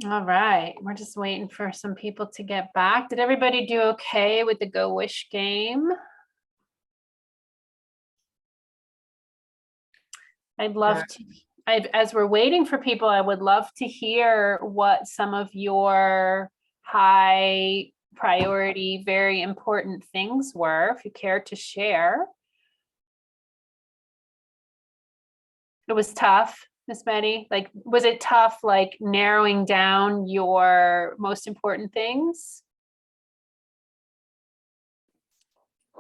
All right, we're just waiting for some people to get back. Did everybody do okay with the Go Wish game? I'd love to, as we're waiting for people, I would love to hear what some of your high priority, very important things were, if you care to share. It was tough, Miss Betty. Like, was it tough, like narrowing down your most important things?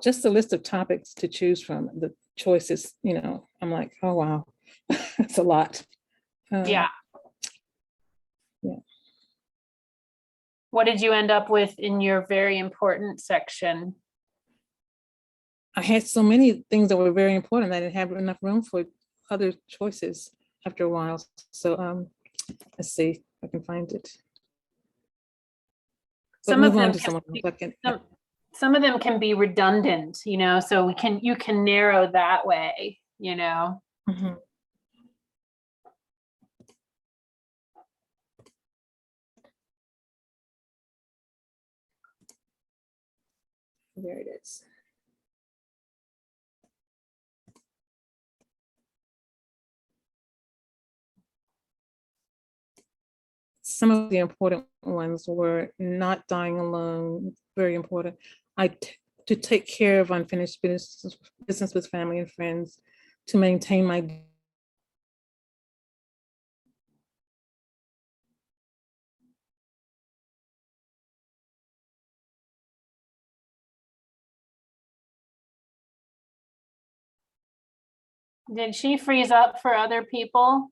Just a list of topics to choose from, the choices, I'm like, oh, wow, it's a lot. Yeah. Yeah. What did you end up with in your very important section? I had so many things that were very important. I didn't have enough room for other choices after a while. So let's see if I can find it. Some of them can be redundant, so you can narrow that way, Mm-hmm. There it is. Some of the important ones were not dying alone, very important. To take care of unfinished business with family and friends, to maintain my Did she freeze up for other people?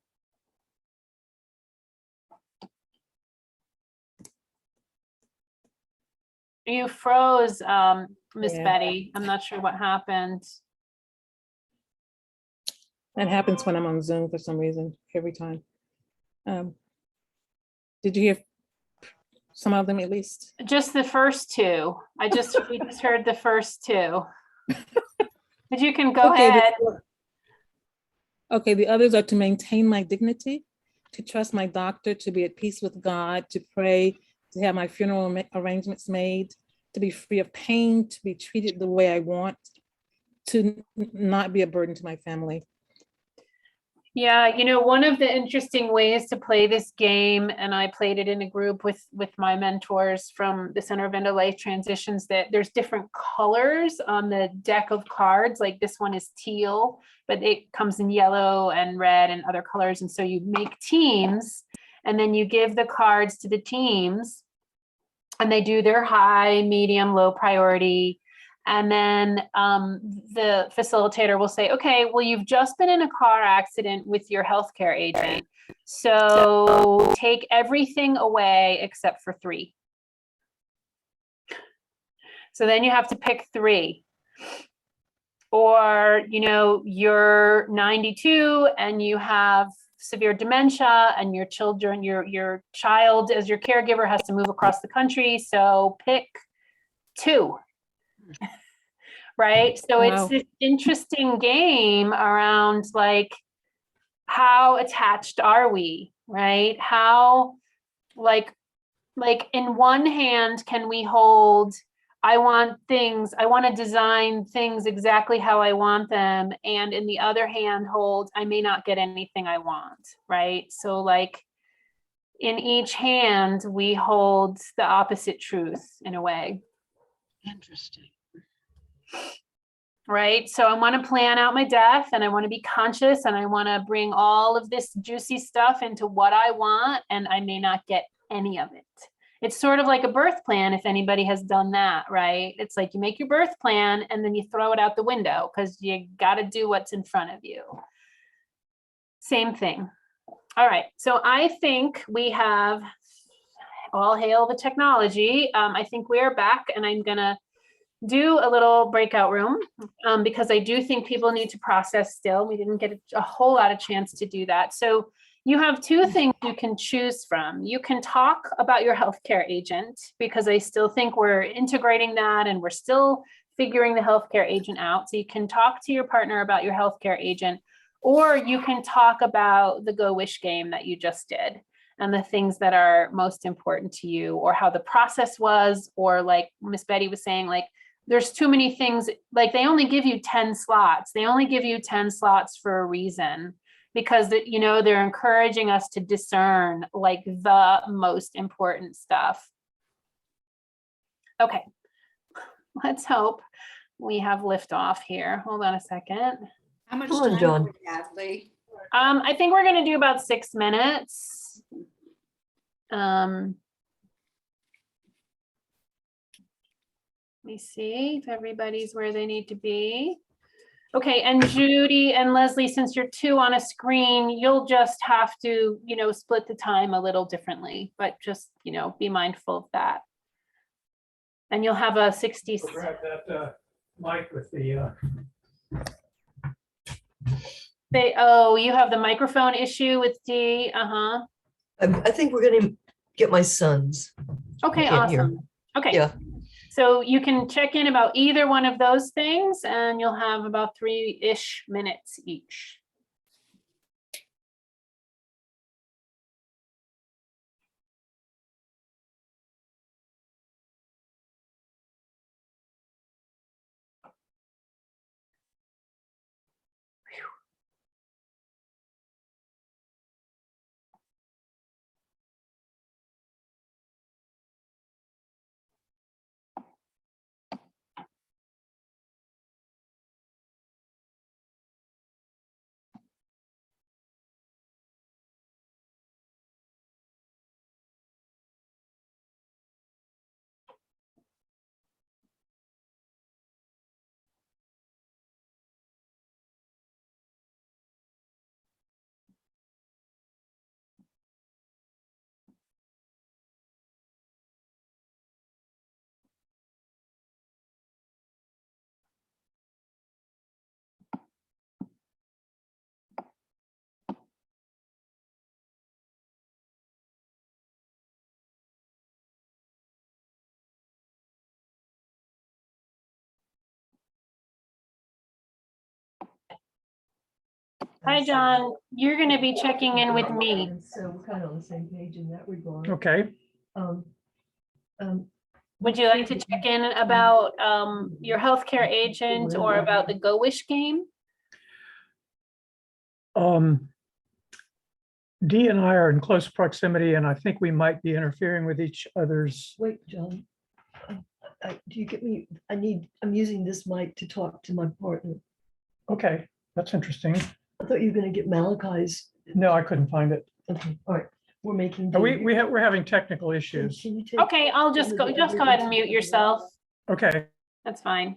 You froze, Miss Betty. I'm not sure what happened. That happens when I'm on Zoom for some reason, every time. Did you hear some of them at least? Just the first two. We just heard the first two. But you can go ahead. Okay, the others are to maintain my dignity, to trust my doctor, to be at peace with God, to pray, to have my funeral arrangements made, to be free of pain, to be treated the way I want, to not be a burden to my family. Yeah, one of the interesting ways to play this game, and I played it in a group with my mentors from the Center of End of Life Transitions, that there's different colors on the deck of cards. Like this one is teal, but it comes in yellow and red and other colors. And so you make teams, and then you give the cards to the teams, and they do their high, medium, low priority. And then the facilitator will say, okay, well, you've just been in a car accident with your healthcare agent. So take everything away except for 3. So then you have to pick 3. Or, you're 92 and you have severe dementia, and your child as your caregiver has to move across the country. So pick 2. Right. So It's this interesting game around like, how attached are we? Right. How like in one hand, can we hold, I want to design things exactly how I want them. And in the other hand, hold, I may not get anything I want. Right. So like in each hand, we hold the opposite truth in a way. Interesting. Right. So I want to plan out my death, and I want to be conscious, and I want to bring all of this juicy stuff into what I want, and I may not get any of it. It's sort of like a birth plan, if anybody has done that, right? It's like you make your birth plan and then you throw it out the window because you got to do what's in front of you. Same thing. All right. So I think we have, all hail the technology. I think we are back, and I'm going to do a little breakout room because I do think people need to process still. We didn't get a whole lot of chance to do that. So you have 2 things you can choose from. You can talk about your healthcare agent, because I still think we're integrating that and we're still figuring the healthcare agent out. So you can talk to your partner about your healthcare agent, or you can talk about the Go Wish game that you just did. and the things that are most important to you, or how the process was, or like Miss Betty was saying, like, there's too many things, like they only give you 10 slots. They only give you 10 slots for a reason, because they're encouraging us to discern like the most important stuff. Okay, let's hope we have liftoff here. Hold on a second. How much Come on, time John. do we have, Lee? I think we're gonna do about 6 minutes. Let me see if everybody's where they need to be. Okay, and Judy and Leslie, since you're two on a screen, you'll just have to, split the time a little differently, but just, be mindful of that. And you'll have a 60. Grab that mic with the. You have the microphone issue with D. Uh-huh. I think we're gonna get my sons. Okay, can't hear. awesome. Okay. Yeah. So you can check in about either one of those things and you'll have about 3-ish minutes each. Hi, John. You're going to be checking in with me. So we're kind of on the same page in that regard. Okay. Um, Would you like to check in about your healthcare agent or about the Go Wish game? Dee and I are in close proximity, and I think we might be interfering with each other's. Wait, John. Do you get me? I'm using this mic to talk to my partner. Okay, that's interesting. I thought you were gonna get Malachi's. No, I couldn't find it. Okay, all right. We're making. We're having technical issues. Can you take- Okay, I'll just go ahead and mute yourself. Okay. That's fine.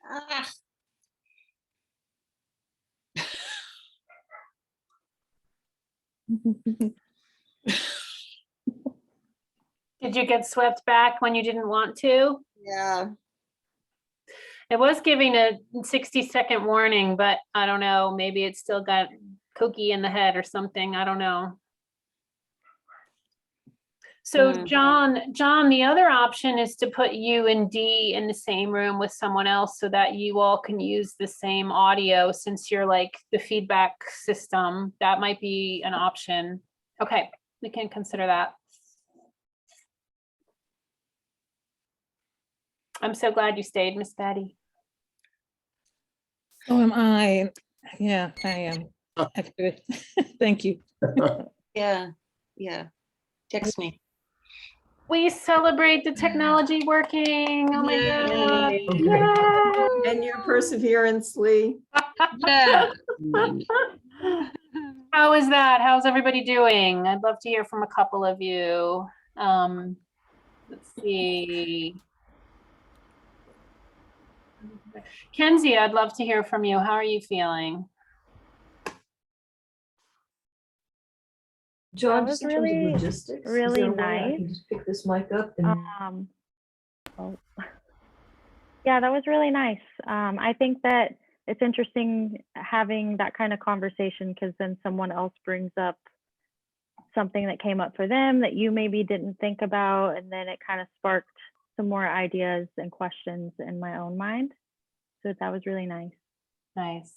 Ah, Did you get swept back when you didn't want to? yeah. It was giving a 60-second warning, but I don't know, maybe it still got cookie in the head or something. I don't know. So Hmm. John, the other option is to put you and Dee in the same room with someone else so that you all can use the same audio since you're like the feedback system. That might be an option. Okay, we can consider that. I'm so glad you stayed, Miss Betty. So am I. Yeah, I am. Actually, thank you. Yeah, yeah. Text me. We celebrate the technology working. Oh my God. Yay. Yay. And your perseverance, Lee. Yeah. How is that? How's everybody doing? I'd love to hear from a couple of you. Let's see. Kenzie, I'd love to hear from you. How are you feeling? John, was just in terms of really, logistics, is really there a way I nice. can just pick this mic up and Oh. Yeah, that was really nice. I think that it's interesting having that kind of conversation because then someone else brings up something that came up for them that you maybe didn't think about, and then it kind of sparked some more ideas and questions in my own mind. So that was really nice. Nice.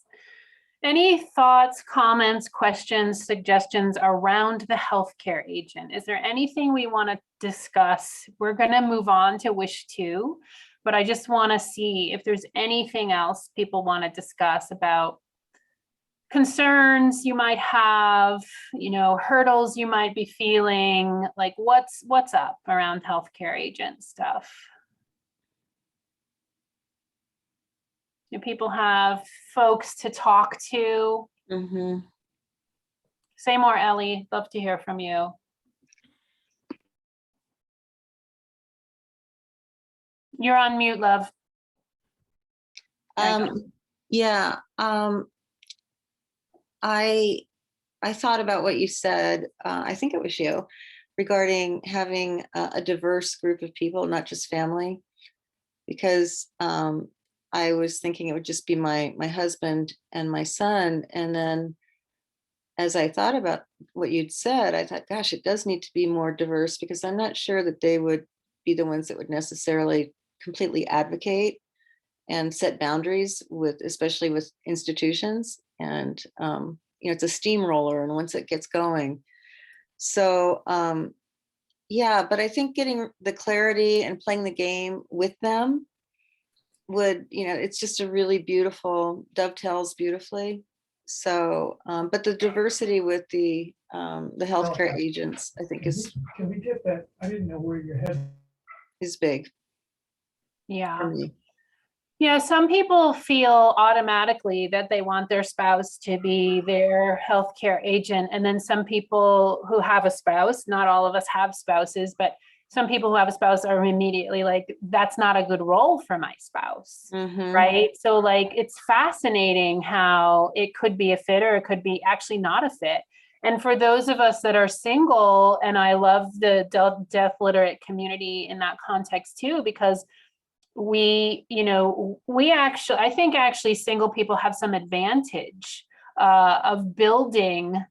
Any thoughts, comments, questions, suggestions around the healthcare agent? Is there anything we want to discuss? We're going to move on to wish two, but I just want to see if there's anything else people want to discuss about concerns you might have, hurdles you might be feeling, like what's up around healthcare agent stuff. Do people have folks to talk to? Mm-hmm. Say more, Ellie. Love to hear from you. You're on mute, love. There you go. Yeah. I thought about what you said. I think it was you regarding having a diverse group of people, not just family, because I was thinking it would just be my husband and my son. And then as I thought about what you'd said, I thought, gosh, it does need to be more diverse because I'm not sure that they would be the ones that would necessarily completely advocate and set boundaries with, especially with institutions. And, it's a steamroller, and once it gets going. So, yeah, but I think getting the clarity and playing the game with them would, it's just a really beautiful, dovetails beautifully. So, but the diversity with the healthcare agents, I think Can we get that? I didn't know where your head. is big Yeah. for me. Yeah, some people feel automatically that they want their spouse to be their healthcare agent. And then some people who have a spouse, not all of us have spouses, but some people who have a spouse are immediately like, that's not a good role for my spouse. Mhm. Right. So like, it's fascinating how it could be a fit or it could be actually not a fit. And for those of us that are single, and I love the deaf literate community in that context too, because we actually, I think actually single people have some advantage of building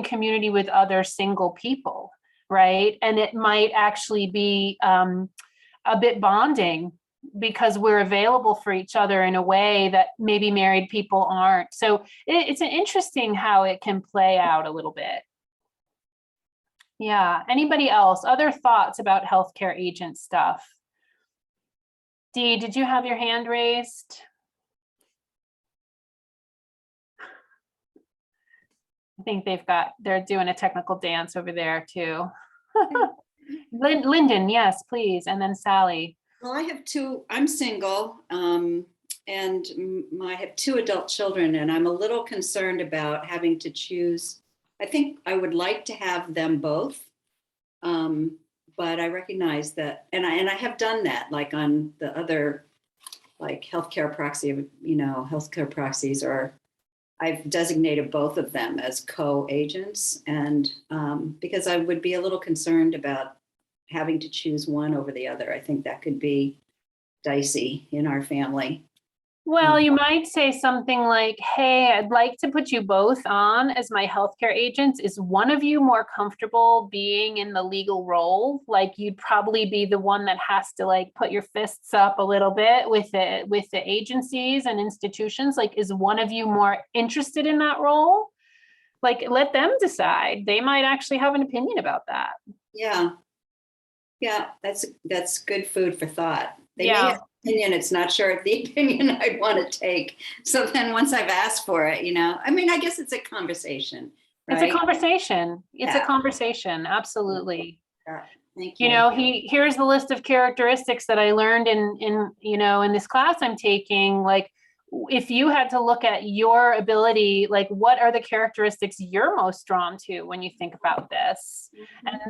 community with other single people, right? And it might actually be a bit bonding because we're available for each other in a way that maybe married people aren't. So it's interesting how it can play out a little bit. Yeah. Anybody else? Other thoughts about healthcare agent stuff? Dee, did you have your hand raised? I think they're doing a technical dance over there too. Lyndon, yes, please. And then Sally. Well, I have two, I'm single, and I have two adult children, and I'm a little concerned about having to choose. I think I would like to have them both, but I recognize that, and I have done that, like on the other like healthcare proxy, healthcare proxies, or I've designated both of them as co-agents, and because I would be a little concerned about having to choose one over the other. I think that could be dicey in our family. Well, you might say something like, hey, I'd like to put you both on as my healthcare agents. Is one of you more comfortable being in the legal role? Like you'd probably be the one that has to like put your fists up a little bit with the agencies and institutions. Like, is one of you more interested in that role? Like, let them decide. They might actually have an opinion about that. Yeah. Yeah, that's good food for thought. They may Yeah. have an opinion, it's not sure if the opinion I'd want to take. So then once I've asked for it, I mean, I guess it's a conversation, It's a right? conversation. It's a Yeah. conversation. Absolutely. Yeah, thank you. Here's the list of characteristics that I learned in this class I'm taking. Like, if you had to look at your ability, like, what are the characteristics you're most drawn to when you think about this? And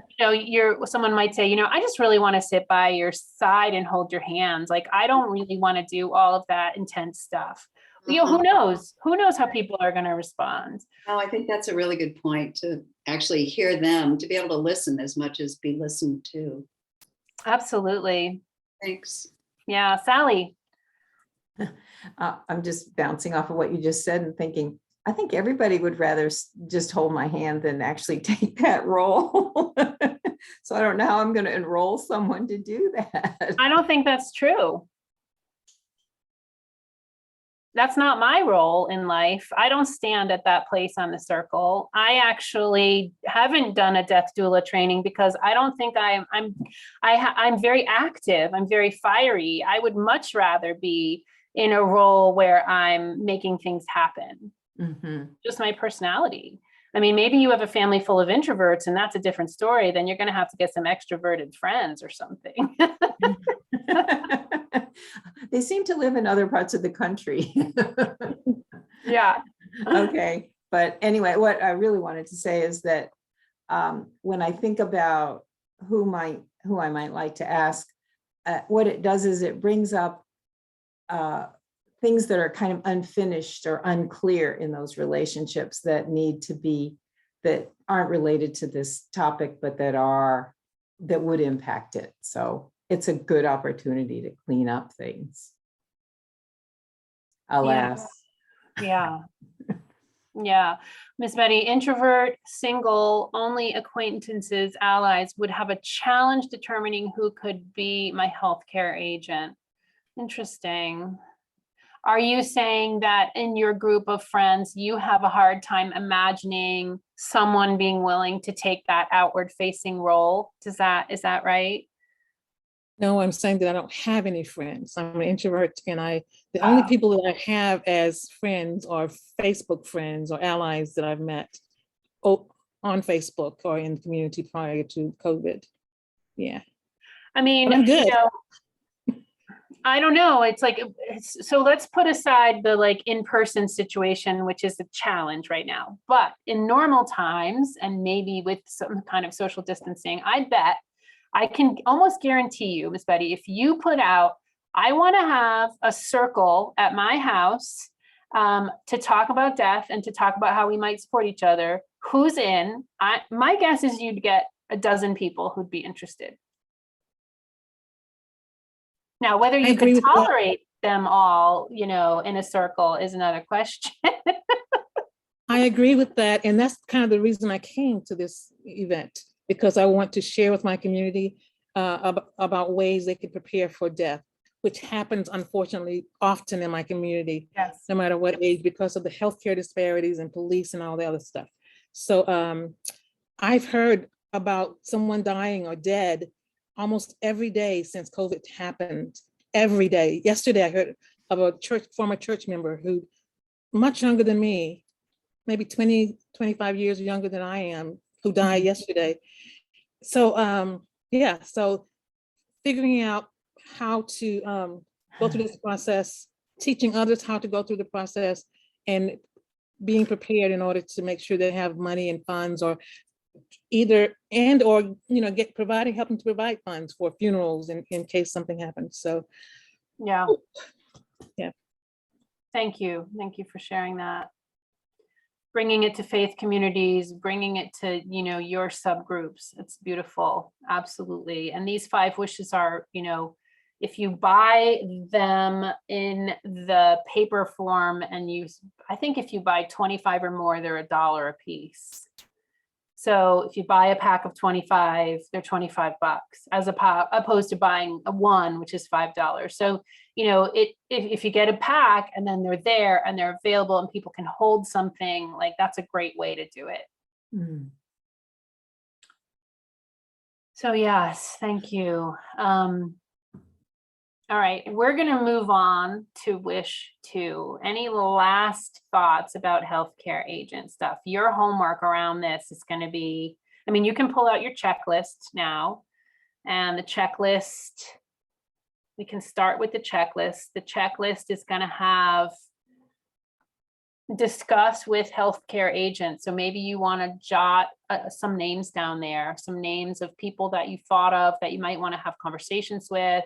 someone might say, I just really want to sit by your side and hold your hands. Like, I don't really want to do all of that intense stuff. Who knows? Who knows how people are going to respond? Oh, I think that's a really good point, to actually hear them, to be able to listen as much as be listened to. Absolutely. Thanks. Yeah, Sally. I'm just bouncing off of what you just said and thinking, I think everybody would rather just hold my hand than actually take that role. So I don't know how I'm going to enroll someone to do that. I don't think that's true. That's not my role in life. I don't stand at that place on the circle. I actually haven't done a death doula training because I don't think I'm very active. I'm very fiery. I would much rather be in a role where I'm making things happen. Mm-hmm. Just my personality. I mean, maybe you have a family full of introverts and that's a different story. Then you're going to have to get some extroverted friends or something. They seem to live in other parts of the country. Yeah. Okay. But anyway, what I really wanted to say is that when I think about who I might like to ask, what it does is it brings up things that are kind of unfinished or unclear in those relationships that aren't related to this topic, but that would impact it. So it's a good opportunity to clean up things. Alas. Yeah. Yeah. Miss Betty, introvert, single, only acquaintances, allies would have a challenge determining who could be my healthcare agent. Interesting. Are you saying that in your group of friends, you have a hard time imagining someone being willing to take that outward facing role? Is that right? No, I'm saying that I don't have any friends. I'm an introvert, and the only people that I have as friends are Facebook friends or allies that I've met on Facebook or in the community prior to COVID. Yeah. I mean, But I'm good. I don't know. It's like, so let's put aside the like in-person situation, which is a challenge right now. But in normal times, and maybe with some kind of social distancing, I bet I can almost guarantee you, Miss Betty, if you put out, I want to have a circle at my house to talk about death and to talk about how we might support each other, who's in? My guess is you'd get a dozen people who'd be interested. Now, whether you could tolerate them all, in a circle is another question. I agree with that. And that's kind of the reason I came to this event, because I want to share with my community about ways they can prepare for death, which happens, unfortunately, often in my community, Yes. no matter what age, because of the healthcare disparities and police and all the other stuff. So I've heard about someone dying or dead almost every day since COVID happened, every day. Yesterday, I heard of a former church member who, much younger than me, maybe 20, 25 years younger than I am, who died yesterday. So yeah, so figuring out how to go through this process, teaching others how to go through the process, and being prepared in order to make sure they have money and funds, or helping to provide funds for funerals in case something happens. So Yeah. Thank you. Thank you for sharing that. Bringing it to faith communities, bringing it to, you know, your subgroups. It's beautiful. Absolutely. And these 5 wishes are, you know, if you buy them in the paper form and I think if you buy 25 or more, they're $1 a piece. So if you buy a pack of 25, they're $25 opposed to buying a one, which is $5. So, you know, if you get a pack and then they're there and they're available and people can hold something, like that's a great way to do it. Mm. So yes, thank you. All right, we're gonna move on to wish 2. Any last thoughts about healthcare agent stuff? Your homework around this is gonna be, I mean, you can pull out your checklist now. And the checklist, we can start with the checklist. The checklist is gonna have discuss with healthcare agents. So maybe you wanna jot some names down there, some names of people that you thought of that you might wanna have conversations with.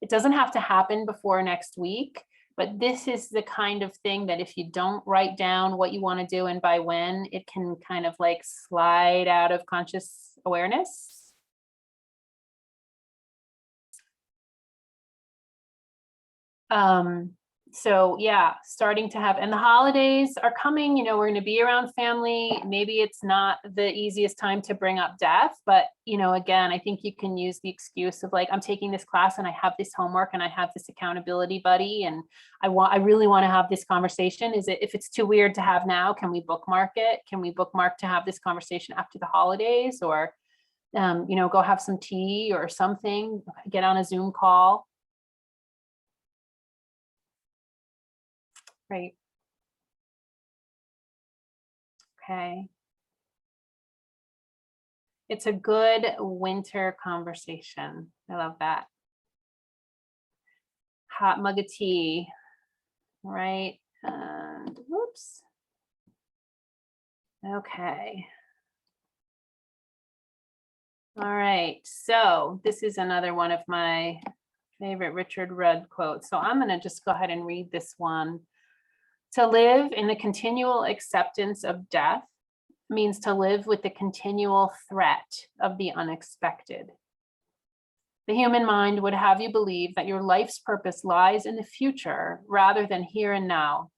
It doesn't have to happen before next week, but this is the kind of thing that if you don't write down what you want to do and by when, it can kind of like slide out of conscious awareness. So yeah, starting to have, and the holidays are coming, you know, we're going to be around family. Maybe it's not the easiest time to bring up death, but you know, again, I think you can use the excuse of like, I'm taking this class and I have this homework and I have this accountability buddy and I really want to have this conversation. If it's too weird to have now, can we bookmark it? Can we bookmark to have this conversation after the holidays, or, you know, go have some tea or something, get on a Zoom call. Right. Okay. It's a good winter conversation. I love that. Hot mug of tea, right? And whoops. Okay. All right, so this is another one of my favorite Richard Rudd quotes. So I'm gonna just go ahead and read this one. To live in the continual acceptance of death means to live with the continual threat of the unexpected. The human mind would have you believe that your life's purpose lies in the future rather than here and now.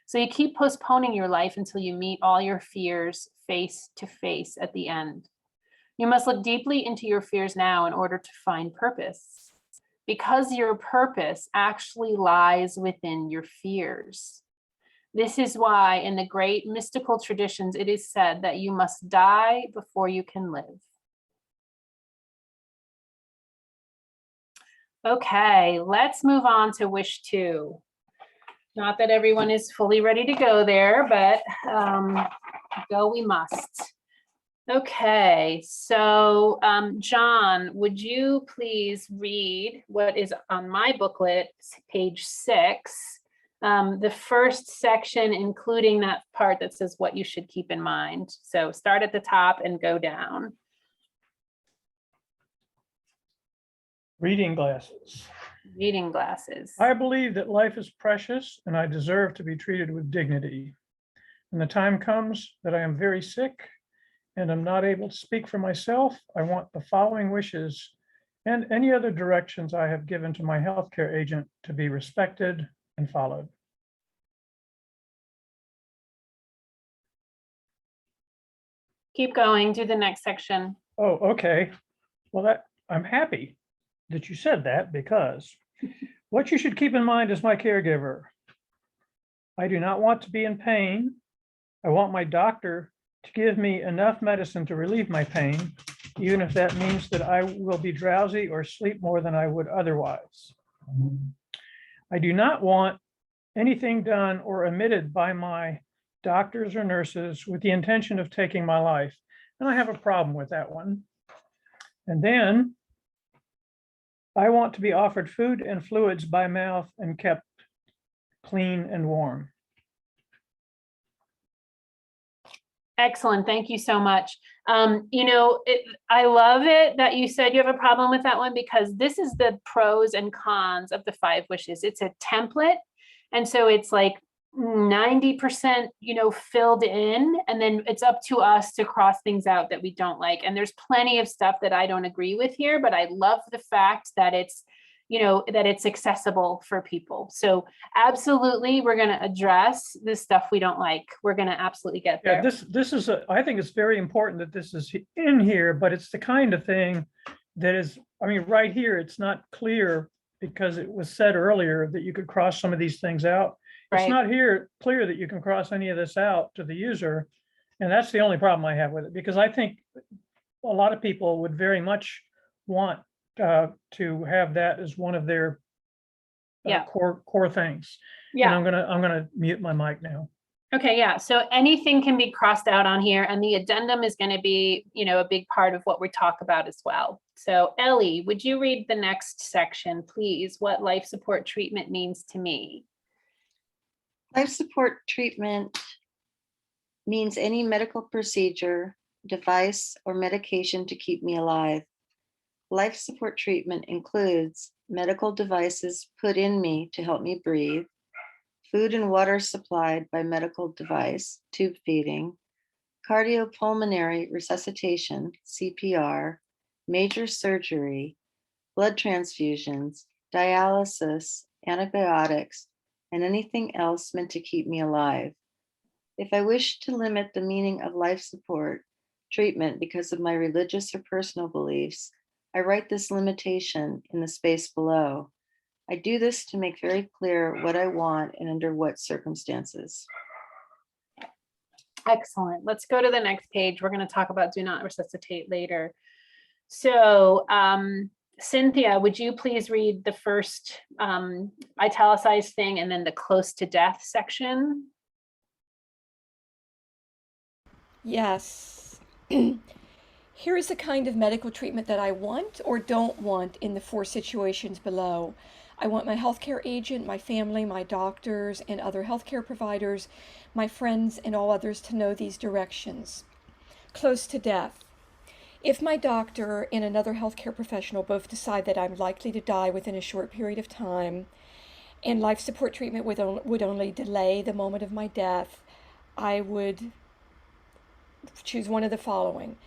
So you keep postponing your life until you meet all your fears face to face at the end. You must look deeply into your fears now in order to find purpose, because your purpose actually lies within your fears. This is why in the great mystical traditions, it is said that you must die before you can live. Okay, let's move on to wish 2. Not that everyone is fully ready to go there, but go we must. Okay, so John, would you please read what is on my booklet, page 6? The first section, including that part that says what you should keep in mind. So start at the top and go down. Reading glasses. Reading glasses. I believe that life is precious and I deserve to be treated with dignity. When the time comes that I am very sick and I'm not able to speak for myself, I want the following wishes and any other directions I have given to my healthcare agent to be respected and followed. Keep going, do the next section. Oh, okay. Well, I'm happy that you said that, because what you should keep in mind as my caregiver, I do not want to be in pain. I want my doctor to give me enough medicine to relieve my pain, even if that means that I will be drowsy or sleep more than I would otherwise. I do not want anything done or omitted by my doctors or nurses with the intention of taking my life. And I have a problem with that one. And then I want to be offered food and fluids by mouth and kept clean and warm. Excellent. Thank you so much. I love it that you said you have a problem with that one, because this is the pros and cons of the 5 wishes. It's a template. And so it's like 90%, filled in, and then it's up to us to cross things out that we don't like. And there's plenty of stuff that I don't agree with here, but I love the fact that it's accessible for people. So absolutely, we're going to address the stuff we don't like. We're going to absolutely get Yeah, there. this is, I think it's very important that this is in here, but it's the kind of thing that is, right here, it's not clear because it was said earlier that you could cross some of these things out. It's Right. not here clear that you can cross any of this out to the user. And that's the only problem I have with it, because I think a lot of people would very much want to have that as one of their Yeah. core things. And Yeah. I'm gonna mute my mic now. Okay. Yeah. So anything can be crossed out on here, and the addendum is going to be, a big part of what we talk about as well. So Ellie, would you read the next section, please? What life support treatment means to me. Life support treatment means any medical procedure, device, or medication to keep me alive. Life support treatment includes medical devices put in me to help me breathe, food and water supplied by medical device, tube feeding, cardiopulmonary resuscitation, CPR, major surgery, blood transfusions, dialysis, antibiotics, and anything else meant to keep me alive. If I wish to limit the meaning of life support treatment because of my religious or personal beliefs, I write this limitation in the space below. I do this to make very clear what I want and under what circumstances. Excellent. Let's go to the next page. We're going to talk about do not resuscitate later. So Cynthia, would you please read the first italicized thing and then the close to death section? Yes. Here is the kind of medical treatment that I want or don't want in the 4 situations below. I want my healthcare agent, my family, my doctors, and other healthcare providers, my friends, and all others to know these directions. Close to death. If my doctor and another healthcare professional both decide that I'm likely to die within a short period of time, and life support treatment would only delay the moment of my death, I would choose one of the following.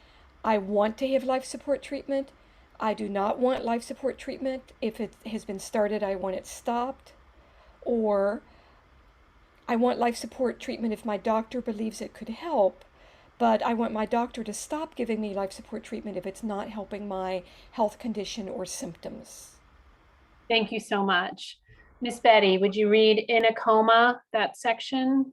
I want to have life support treatment. I do not want life support treatment. If it has been started, I want it stopped. Or I want life support treatment if my doctor believes it could help, but I want my doctor to stop giving me life support treatment if it's not helping my health condition or symptoms. Thank you so much. Miss Betty, would you read in a coma, that section?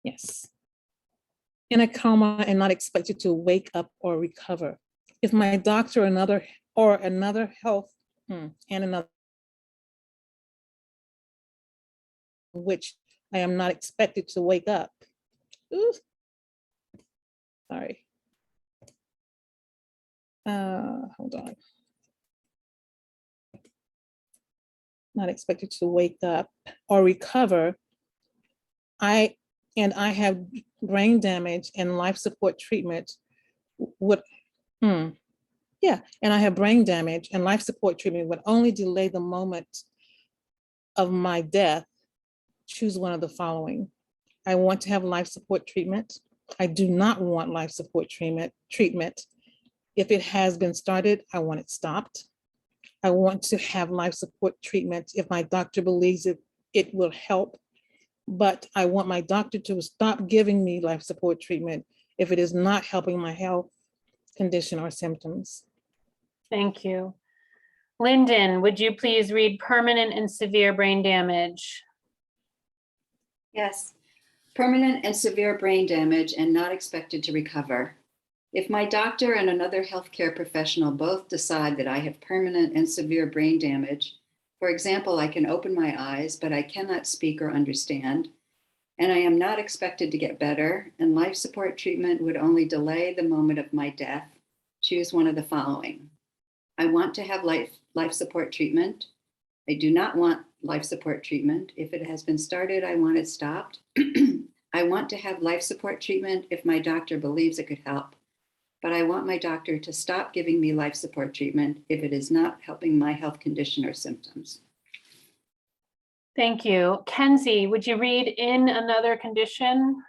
Yes. In a coma and not expected to wake up or recover. If my doctor another health and another which I am not expected to wake up. Ooh. Sorry. Hold on. Not expected to wake up or recover. I have brain damage and life support treatment and I have brain damage and life support treatment would only delay the moment of my death. Choose one of the following. I want to have life support treatment. I do not want life support treatment. If it has been started, I want it stopped. I want to have life support treatment if my doctor believes it will help, but I want my doctor to stop giving me life support treatment if it is not helping my health condition or symptoms. Thank you. Lyndon, would you please read permanent and severe brain damage? Yes, permanent and severe brain damage and not expected to recover. If my doctor and another healthcare professional both decide that I have permanent and severe brain damage, for example, I can open my eyes, but I cannot speak or understand, and I am not expected to get better, and life support treatment would only delay the moment of my death, choose one of the following. I want to have life support treatment. I do not want life support treatment. If it has been started, I want it stopped. I want to have life support treatment if my doctor believes it could help, but I want my doctor to stop giving me life support treatment if it is not helping my health condition or symptoms. Thank you. Kenzie, would you read in another condition?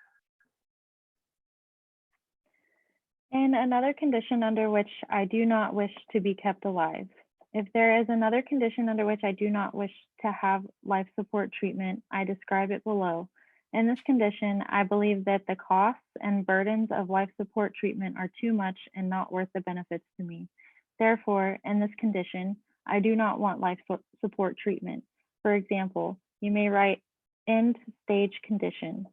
In another condition under which I do not wish to be kept alive. If there is another condition under which I do not wish to have life support treatment, I describe it below. In this condition, I believe that the costs and burdens of life support treatment are too much and not worth the benefits to me. Therefore, in this condition, I do not want life support treatment. For example, you may write end stage condition.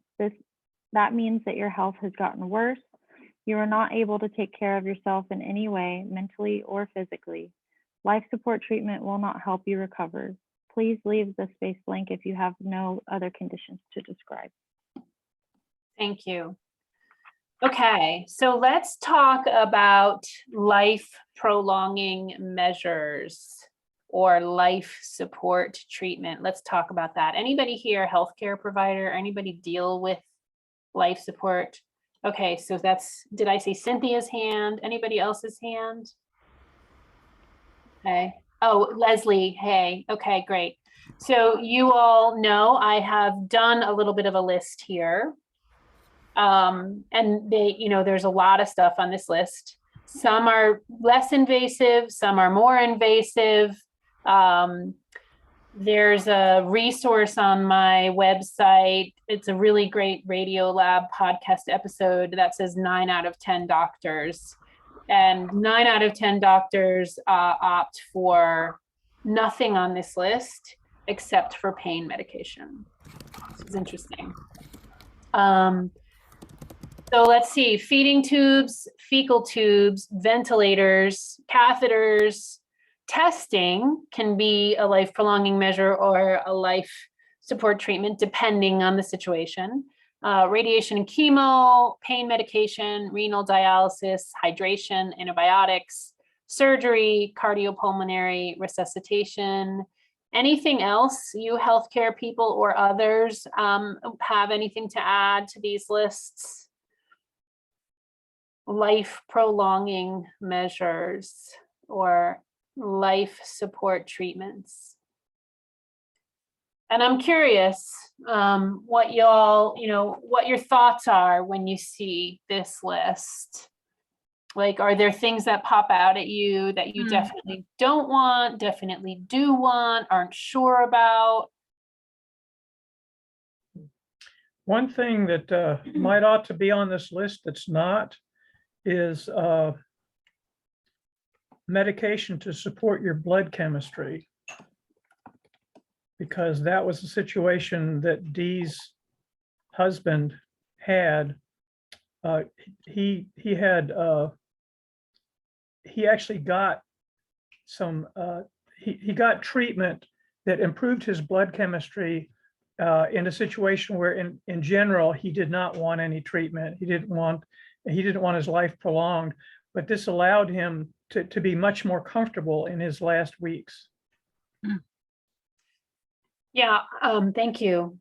That means that your health has gotten worse. You are not able to take care of yourself in any way, mentally or physically. Life support treatment will not help you recover. Please leave the space blank if you have no other conditions to describe. Thank you. Okay, so let's talk about life prolonging measures or life support treatment. Let's talk about that. Anybody here, healthcare provider, anybody deal with life support? Okay, so that's, did I say Cynthia's hand? Anybody else's hand? Okay. Oh, Leslie, hey, okay, great. So you all know I have done a little bit of a list here. And they, there's a lot of stuff on this list. Some are less invasive, some are more invasive. There's a resource on my website. It's a really great Radiolab podcast episode that says 9 out of 10 doctors. And 9 out of 10 doctors opt for nothing on this list except for pain medication. This is interesting. So let's see, feeding tubes, fecal tubes, ventilators, catheters, testing can be a life prolonging measure or a life support treatment depending on the situation. Radiation and chemo, pain medication, renal dialysis, hydration, antibiotics, surgery, cardiopulmonary resuscitation. Anything else you healthcare people or others have anything to add to these lists? Life prolonging measures or life support treatments. And I'm curious what y'all, what your thoughts are when you see this list. Like, are there things that pop out at you that you definitely don't want, definitely do want, aren't sure about? One thing that might ought to be on this list that's not is medication to support your blood chemistry. Because that was the situation that Dee's husband had. He actually got some, he got treatment that improved his blood chemistry in a situation where in general, he did not want any treatment. He didn't want his life prolonged, but this allowed him to be much more comfortable in his last weeks. Yeah, thank you.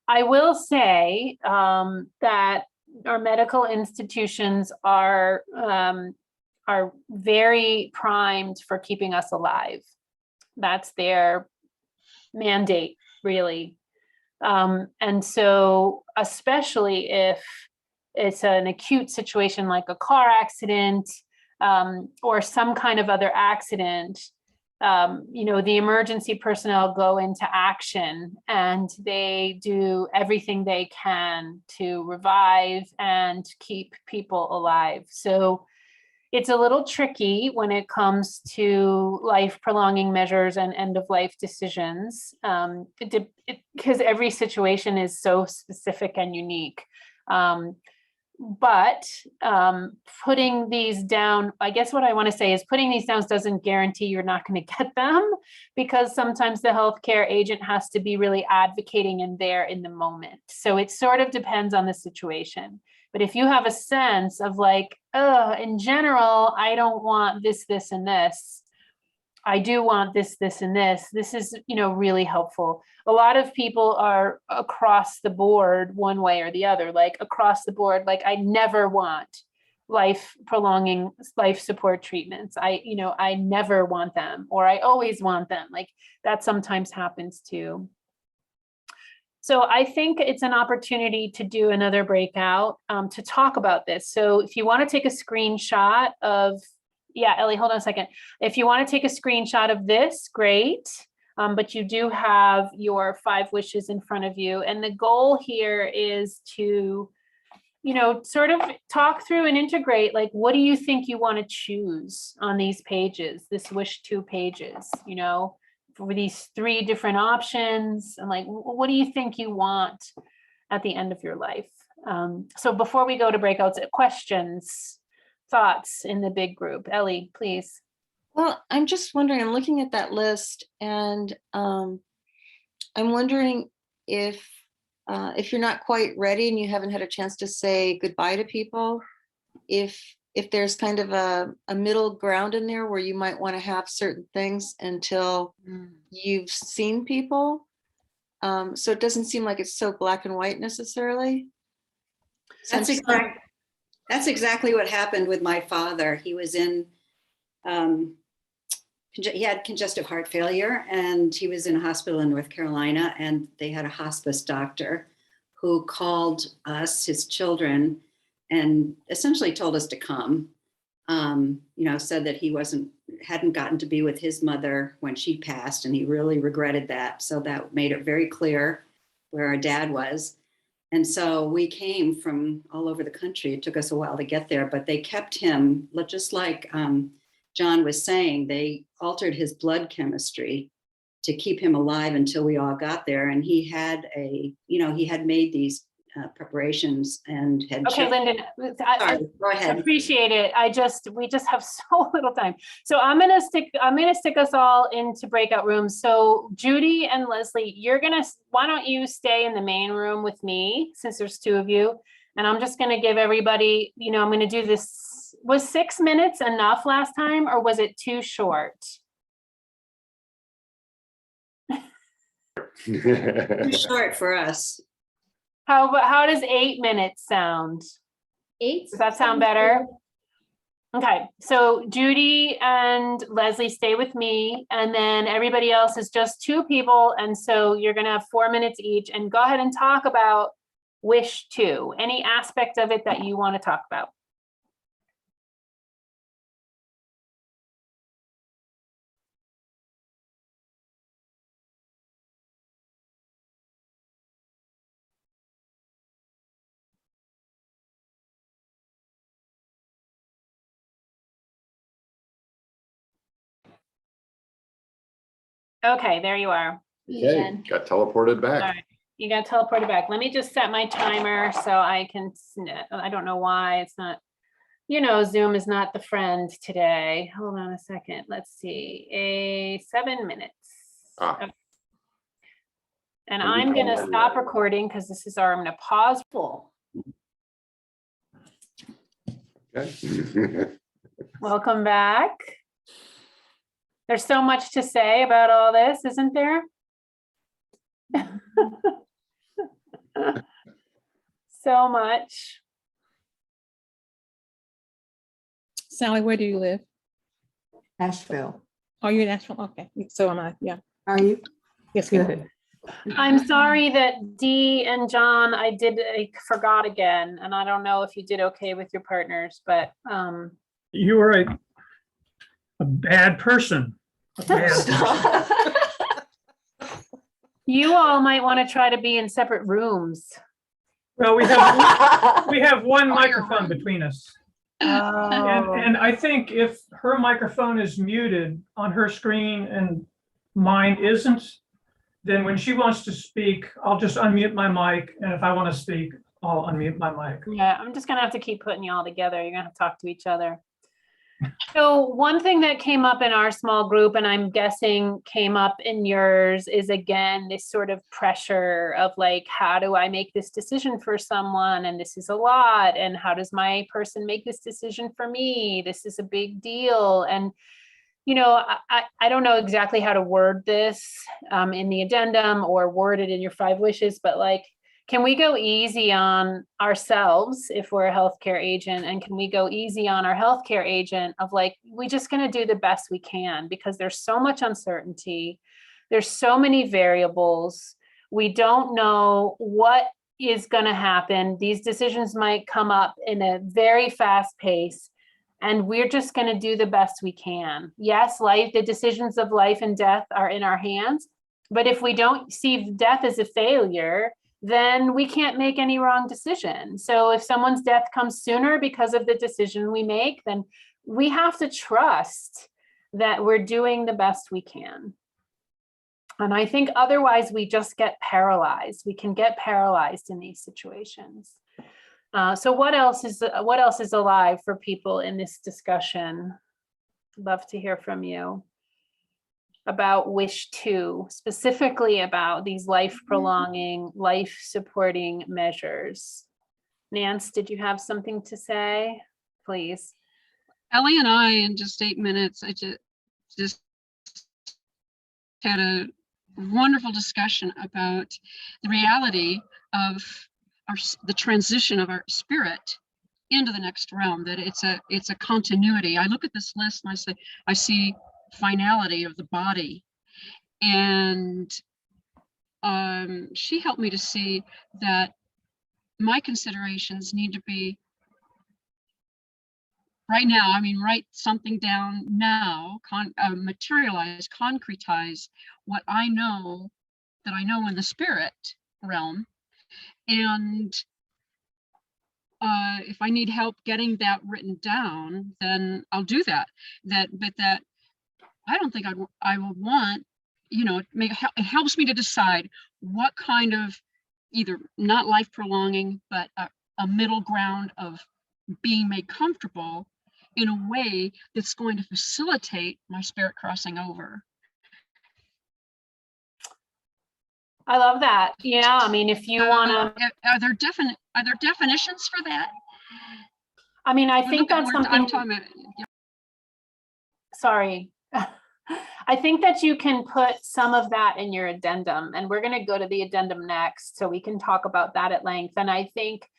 I will say that our medical institutions are very primed for keeping us alive. That's their mandate, really. And so, especially if it's an acute situation like a car accident or some kind of other accident, the emergency personnel go into action and they do everything they can to revive and keep people alive. So it's a little tricky when it comes to life prolonging measures and end of life decisions, because every situation is so specific and unique. But putting these down, I guess what I want to say is putting these down doesn't guarantee you're not going to get them, because sometimes the healthcare agent has to be really advocating and there in the moment. So it sort of depends on the situation. But if you have a sense of like, in general, I don't want this, this, and this, I do want this, this, and this. This is, really helpful. A lot of people are across the board one way or the other, like across the board, like I never want life prolonging life support treatments. I never want them, or I always want them. Like that sometimes happens too. So I think it's an opportunity to do another breakout to talk about this. So if you want to take a screenshot of, yeah, Ellie, hold on a second. If you want to take a screenshot of this, great. But you do have your 5 wishes in front of you. And the goal here is to, sort of talk through and integrate, like, what do you think you want to choose on these pages, this wish 2 pages, for these 3 different options, and like, what do you think you want at the end of your life? So before we go to breakouts, questions, thoughts in the big group. Ellie, please. Well, I'm just wondering, I'm looking at that list, and I'm wondering if you're not quite ready and you haven't had a chance to say goodbye to people, if there's kind of a middle ground in there where you might want to have certain things until you've seen people. So it doesn't seem like it's so black and white necessarily. That's exactly what happened with my father. He was in, he had congestive heart failure, and he was in a hospital in North Carolina, and they had a hospice doctor who called us, his children, and essentially told us to come. Said that he hadn't gotten to be with his mother when she passed, and he really regretted that. So that made it very clear where our dad was. And so we came from all over the country. It took us a while to get there, but they kept him, just like John was saying, they altered his blood chemistry to keep him alive until we all got there. And he had he had made these preparations and had. Okay, Lyndon, Sorry, go ahead. Appreciate it. We just have so little time. So I'm gonna stick us all into breakout rooms. So Judy and Leslie, why don't you stay in the main room with me, since there's 2 of you? And I'm just gonna give everybody, I'm gonna do this. Was 6 minutes enough last time, or was it too short? Too short for us. How does 8 minutes sound? 8? Does that sound better? Okay, so Judy and Leslie stay with me, and then everybody else is just 2 people. And so you're gonna have 4 minutes each, and go ahead and talk about wish 2, any aspect of it that you want to talk about. Okay, there you are. Okay, got teleported All back. right, you got teleported back. Let me just set my timer so I can, I don't know why it's not, Zoom is not the friend today. Hold on a second. Let's see, 7 minutes. Ah. Okay. And I'm gonna stop recording because I'm gonna pause full. Okay. Welcome back. There's so much to say about all this, isn't there? So much. Sally, where do you live? Asheville. Oh, you're in Asheville? Okay, so am I, yeah. Are you? Yes, we are. Good. I'm sorry that Dee and John, I forgot again, and I don't know if you did okay with your partners, but You are a bad person. A bad person. you all might want to try to be in separate rooms. Well, we have one microphone between us. Oh. And I think if her microphone is muted on her screen and mine isn't, then when she wants to speak, I'll just unmute my mic. And if I want to speak, I'll unmute my mic. Yeah, I'm just gonna have to keep putting you all together. You're gonna have to talk to each other. So one thing that came up in our small group, and I'm guessing came up in yours, is again, this sort of pressure of like, how do I make this decision for someone? And this is a lot. And how does my person make this decision for me? This is a big deal. And I don't know exactly how to word this in the addendum or word it in your 5 wishes, but like, can we go easy on ourselves if we're a healthcare agent? And can we go easy on our healthcare agent of like, we just going to do the best we can because there's so much uncertainty. There's so many variables. We don't know what is going to happen. These decisions might come up in a very fast pace. And we're just going to do the best we can. Yes, the decisions of life and death are in our hands. But if we don't see death as a failure, then we can't make any wrong decision. So if someone's death comes sooner because of the decision we make, then we have to trust that we're doing the best we can. And I think otherwise we just get paralyzed. We can get paralyzed in these situations. So what else is alive for people in this discussion? Love to hear from you about wish 2, specifically about these life prolonging, life supporting measures. Nance, did you have something to say? Please. Ellie and I, in just 8 minutes, I just had a wonderful discussion about the reality of the transition of our spirit into the next realm, that it's a continuity. I look at this list and I see finality of the body, and she helped me to see that my considerations need to be right now. I mean, write something down now, materialize, concretize what I know that I know in the spirit realm. And if I need help getting that written down, then I'll do that. But that I don't think I will want, it helps me to decide what kind of, either not life prolonging, but a middle ground of being made comfortable in a way that's going to facilitate my spirit crossing over. I love that. Yeah, I mean, if you want to, are there definitions for that? I mean, I think that's something. Sorry. I think that you can put some of that in your addendum, and we're going to go to the addendum next, so we can talk about that at length. And I think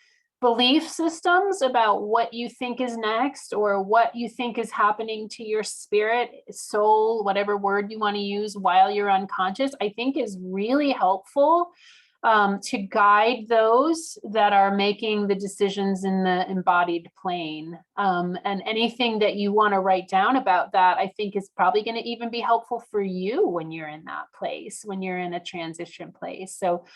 belief systems about what you think is next, or what you think is happening to your spirit, soul, whatever word you want to use while you're unconscious, I think is really helpful to guide those that are making the decisions in the embodied plane. And anything that you want to write down about that, I think is probably going to even be helpful for you when you're in that place, when you're in a transition place. So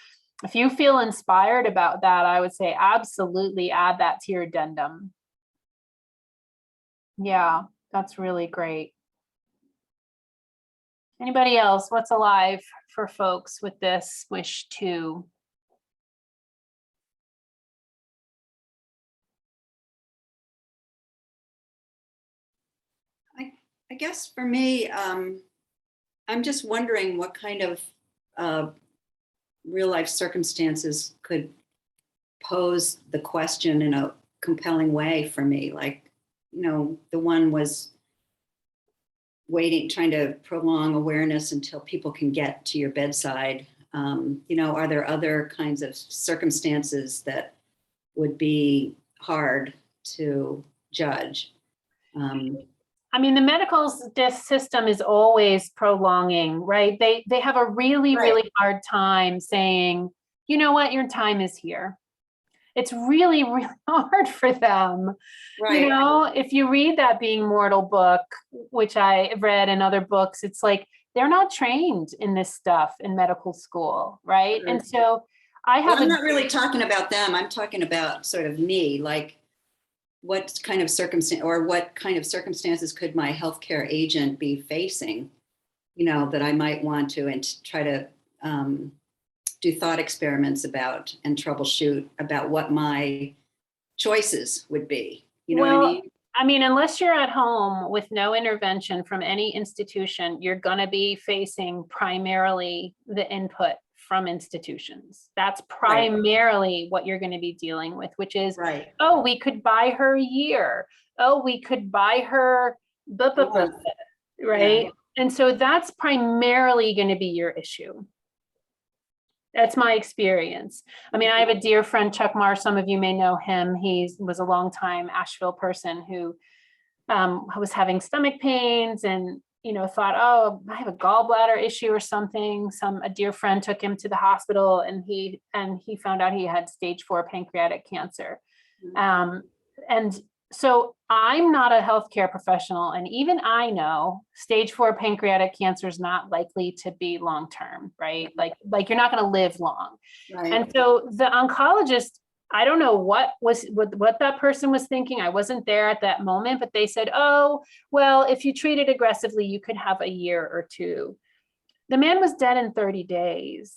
if you feel inspired about that, I would say absolutely add that to your addendum. Yeah, that's really great. Anybody else? What's alive for folks with this wish 2? I guess for me, I'm just wondering what kind of real life circumstances could pose the question in a compelling way for me. Like, the one was trying to prolong awareness until people can get to your bedside. Are there other kinds of circumstances that would be hard to judge? I mean, the medical system is always prolonging, right? They have a really, really hard time saying, you know what, your time is here. It's really, really hard for them. Right. If you read that Being Mortal book, which I read in other books, it's like, they're not trained in this stuff in medical school, right? And so I'm not really talking about them. I'm talking about sort of me, like, what kind of circumstances could my healthcare agent be facing, that I might want to and try to do thought experiments about and troubleshoot about what my choices would be. You know what I mean? I mean, unless you're at home with no intervention from any institution, you're going to be facing primarily the input from institutions. That's primarily what you're going to be dealing with, which is, oh, we could buy her a year. Oh, we could buy her, right? And so that's primarily going to be your issue. That's my experience. I mean, I have a dear friend, Chuck Marr. Some of you may know him. He was a longtime Asheville person who was having stomach pains and, you know, thought, oh, I have a gallbladder issue or something. A dear friend took him to the hospital and he found out he had stage 4 pancreatic cancer. And so I'm not a healthcare professional, and even I know stage 4 pancreatic cancer is not likely to be long-term, right? Like you're not going to live long. Right. And so the oncologist, I don't know what that person was thinking. I wasn't there at that moment, but they said, oh, well, if you treat it aggressively, you could have a year or 2. The man was dead in 30 days.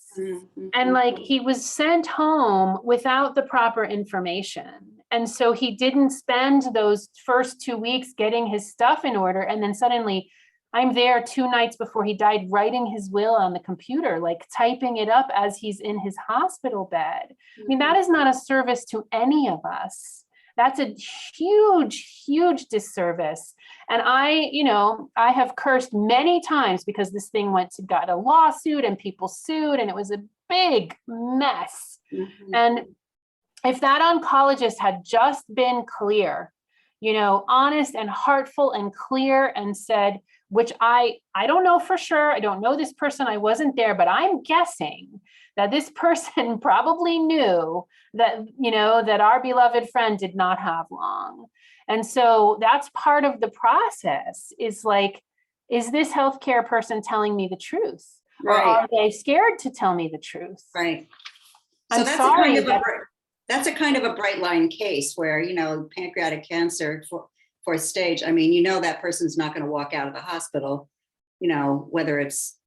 And like he was sent home without the proper information. And so he didn't spend those first 2 weeks getting his stuff in order. And then suddenly I'm there 2 nights before he died, writing his will on the computer, like typing it up as he's in his hospital bed. I mean, that is not a service to any of us. That's a huge, huge disservice. And I have cursed many times because this thing got a lawsuit and people sued and it was a big mess. And if that oncologist had just been clear, honest and heartful and clear and said, which I don't know for sure, I don't know this person, I wasn't there, but I'm guessing that this person probably knew that, that our beloved friend did not have long. And so that's part of the process is like, is this healthcare person telling me the truth? Or are they scared to tell me the truth? Right. So I'm that's sorry. that's a kind of a bright line case where, pancreatic cancer, fourth stage, I mean, that person's not going to walk out of the hospital, whether it's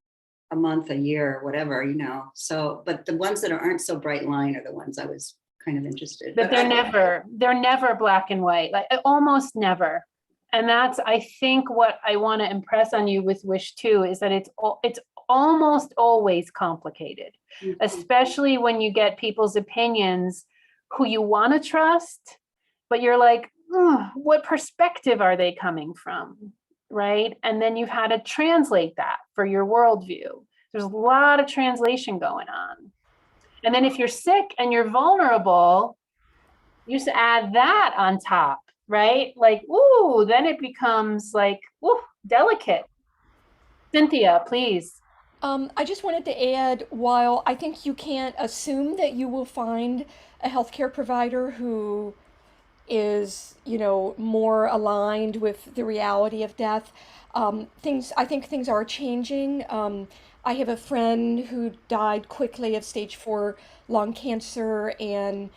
a month, a year, or whatever, So, but the ones that aren't so bright line are the ones I was kind of interested. But they're never black and white, like almost never. And that's, I think, what I want to impress on you with Wish 2 is that it's almost always complicated, especially when you get people's opinions who you want to trust, but you're like, what perspective are they coming from, right? And then you've had to translate that for your worldview. There's a lot of translation going on. And then if you're sick and you're vulnerable, you just add that on top, right? Like, ooh, then it becomes like, ooh, delicate. Cynthia, please. I just wanted to add, while I think you can't assume that you will find a healthcare provider who is, more aligned with the reality of death, I think things are changing. I have a friend who died quickly of stage 4 lung cancer, and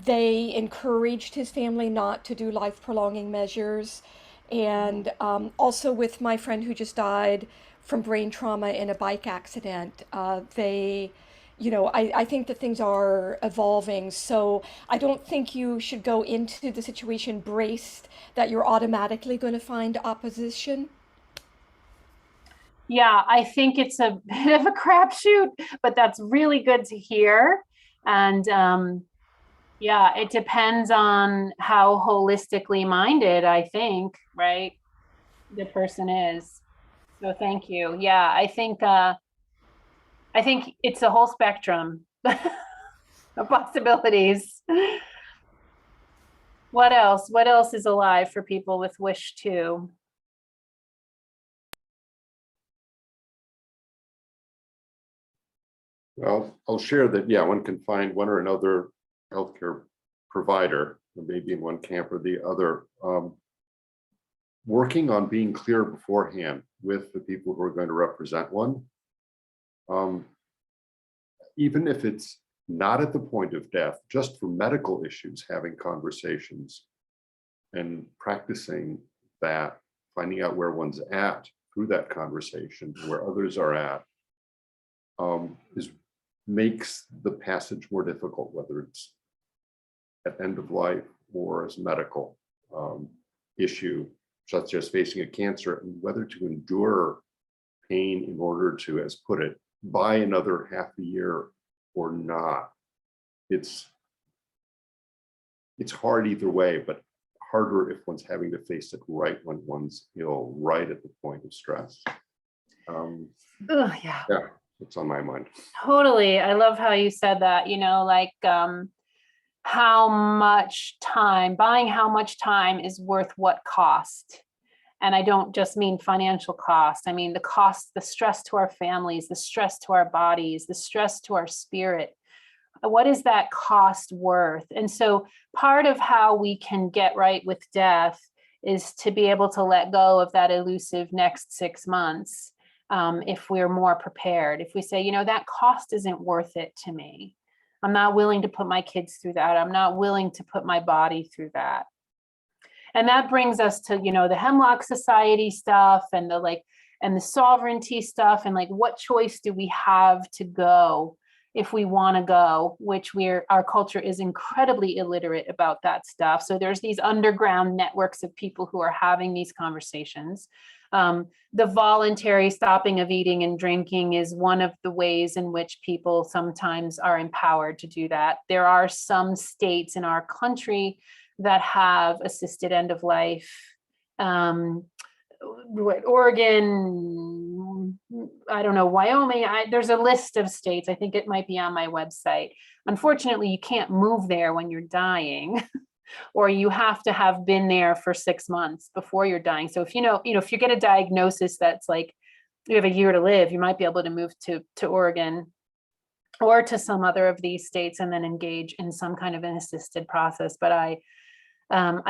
they encouraged his family not to do life-prolonging measures. And also with my friend who just died from brain trauma in a bike accident, I think that things are evolving. So I don't think you should go into the situation braced that you're automatically going to find opposition. Yeah, I think it's a bit of a crapshoot, but that's really good to hear. And yeah, it depends on how holistically minded, I think, right, the person is. So thank you. Yeah, I think it's a whole spectrum of possibilities. What else? What else is alive for people with Wish 2? Well, I'll share that, yeah, one can find one or another healthcare provider, maybe in one camp or the other, working on being clear beforehand with the people who are going to represent one. Even if it's not at the point of death, just for medical issues, having conversations and practicing that, finding out where one's at through that conversation, where others are at, makes the passage more difficult, whether it's at end of life or as medical issue, such as facing a cancer, and whether to endure pain in order to, as put it, buy another half a year or not. It's hard either way, but harder if one's having to face it right when one's ill, right at the point of stress. Ugh, yeah. Yeah, it's on my mind. Totally. I love how you said that, like how much time, buying how much time is worth what cost. And I don't just mean financial cost. I mean the cost, the stress to our families, the stress to our bodies, the stress to our spirit. What is that cost worth? And so part of how we can get right with death is to be able to let go of that elusive next 6 months. If we're more prepared, if we say, that cost isn't worth it to me. I'm not willing to put my kids through that. I'm not willing to put my body through that. And that brings us to, the Hemlock Society stuff and the sovereignty stuff and what choice do we have to go if we want to go, which our culture is incredibly illiterate about that stuff. So there's these underground networks of people who are having these conversations. The voluntary stopping of eating and drinking is one of the ways in which people sometimes are empowered to do that. There are some states in our country that have assisted end of life. Oregon, I don't know, Wyoming, there's a list of states. I think it might be on my website. Unfortunately, you can't move there when you're dying. Or you have to have been there for 6 months before you're dying. So if if you get a diagnosis that's like you have a year to live, you might be able to move to Oregon or to some other of these states and then engage in some kind of an assisted process. But I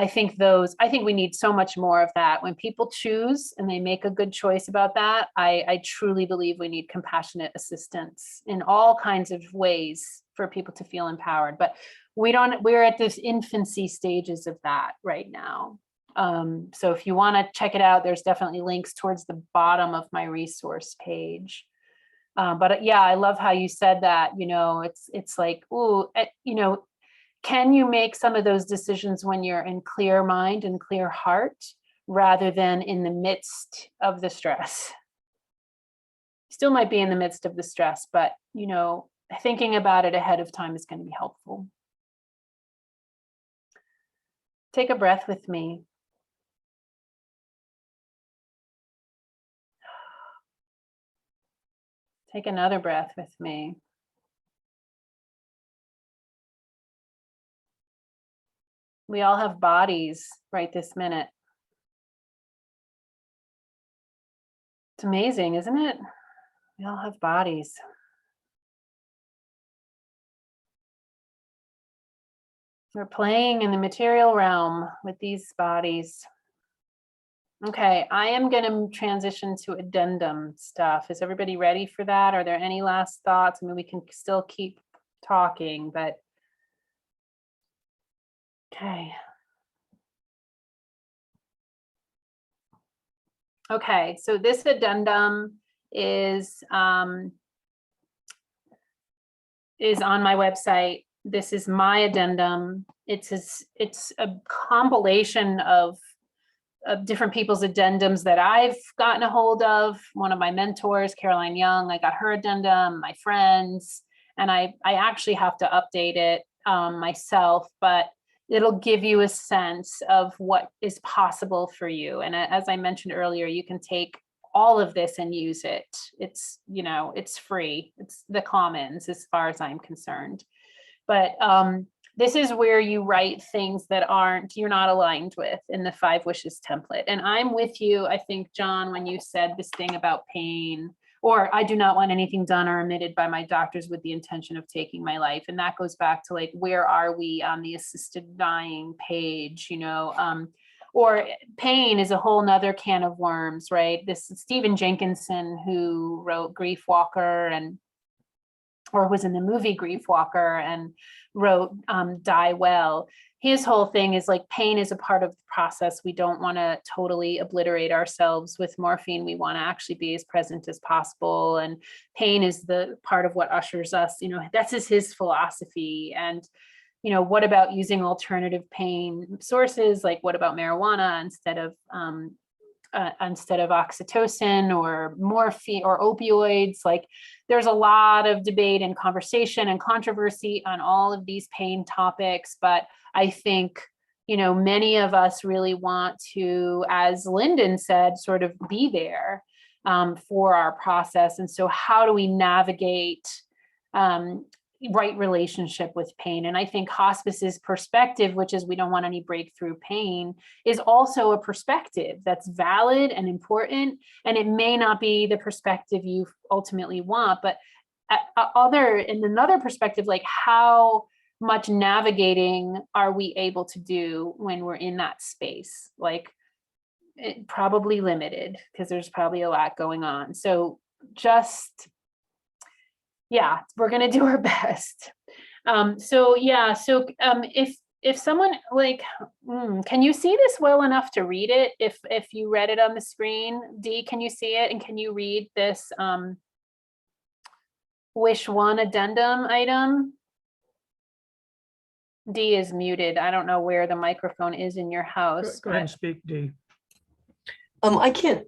think we need so much more of that. When people choose and they make a good choice about that, I truly believe we need compassionate assistance in all kinds of ways for people to feel empowered. But we're at this infancy stages of that right now. So if you want to check it out, there's definitely links towards the bottom of my resource page. But yeah, I love how you said that, it's like, ooh, can you make some of those decisions when you're in clear mind and clear heart rather than in the midst of the stress? Still might be in the midst of the stress, but, thinking about it ahead of time is going to be helpful. Take a breath with me. Take another breath with me. We all have bodies right this minute. It's amazing, isn't it? We all have bodies. We're playing in the material realm with these bodies. Okay, I am going to transition to addendum stuff. Is everybody ready for that? Are there any last thoughts? I mean, we can still keep talking, but okay. Okay, so this addendum is on my website. This is my addendum. It's a compilation of different people's addendums that I've gotten a hold of. One of my mentors, Caroline Young, I got her addendum, my friends, and I actually have to update it myself, but it'll give you a sense of what is possible for you. And as I mentioned earlier, you can take all of this and use it. It's, it's free. It's the commons as far as I'm concerned. But this is where you write things that you're not aligned with in the 5 wishes template. And I'm with you, I think, John, when you said this thing about pain, or I do not want anything done or omitted by my doctors with the intention of taking my life. And that goes back to where are we on the assisted dying page, or pain is a whole nother can of worms, right? This is Stephen Jenkinson, who wrote Grief Walker or was in the movie Grief Walker and wrote Die Well. His whole thing is pain is a part of the process. We don't want to totally obliterate ourselves with morphine. We want to actually be as present as possible. And pain is the part of what ushers us, that's his philosophy. And, what about using alternative pain sources? What about marijuana instead of oxytocin or morphine or opioids? There's a lot of debate and conversation and controversy on all of these pain topics, but I think, you know, many of us really want to, as Lyndon said, sort of be there for our process. And so how do we navigate right relationship with pain? And I think hospice's perspective, which is we don't want any breakthrough pain, is also a perspective that's valid and important. And it may not be the perspective you ultimately want, but in another perspective, like how much navigating are we able to do when we're in that space? Like probably limited, because there's probably a lot going on. So just, yeah, we're going to do our best. If someone like, can you see this well enough to read it? If you read it on the screen, Dee, can you see it? And can you read this wish one addendum item? Dee is muted. I don't know where the microphone is in your house. Go ahead and speak, Dee. I can't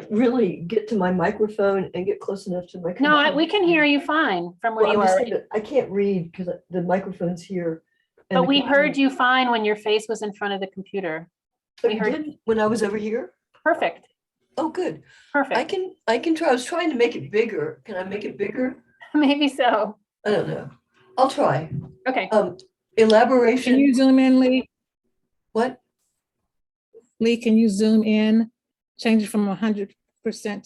really get to my microphone and get close enough to my No, computer. we can hear you fine from where Well, you I'm just are. saying that I can't read because the microphone's here. and But the we computer- heard you fine when your face was in front of the computer. Oh, we you heard- did when I was over here? Perfect, Oh, good. perfect. I can try. I was trying to make it bigger. Can I make it bigger? Maybe so. I don't know. I'll try. Okay. Can Elaboration. you zoom in, Lee? What? Lee, can you zoom in? Change it from 100%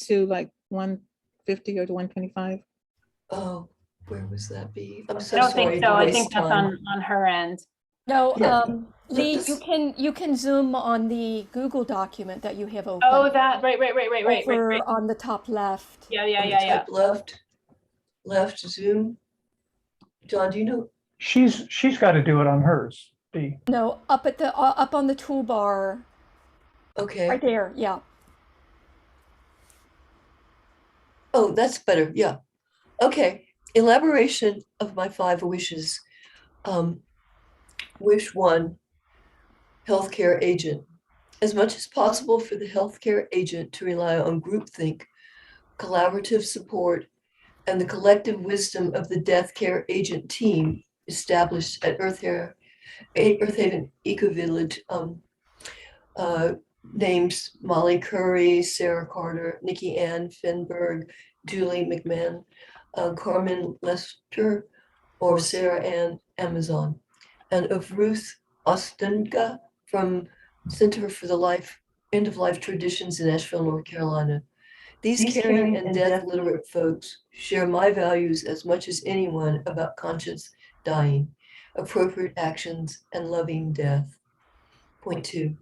to like 150 or to 125? Oh, where was that be? I'm I so don't sorry think to so. I waste think that's time. on her end. No, Yeah. Lee, This- you can zoom on the Google document that you have open. Oh, that, right. over on the top left. Yeah. On the top left zoom. John, do you know? She's got to do it on hers, Dee. No, up on the toolbar, Okay. right there. Yeah. Oh, that's better. Yeah. Okay. Elaboration of my 5 wishes. Wish 1, healthcare agent. As much as possible for the healthcare agent to rely on groupthink, collaborative support, and the collective wisdom of the death care agent team established at Earthhaven Eco Village, named Molly Curry, Sarah Carter, Nikki Ann Finberg, Julie McMahon, Carmen Lester, or Sarah Ann Amazon, and of Ruth Ostenga from Center for the End of Life Traditions in Asheville, North Carolina. These caring and death literate folks share my values as much as anyone about conscious dying, appropriate actions, and loving death. Point 2.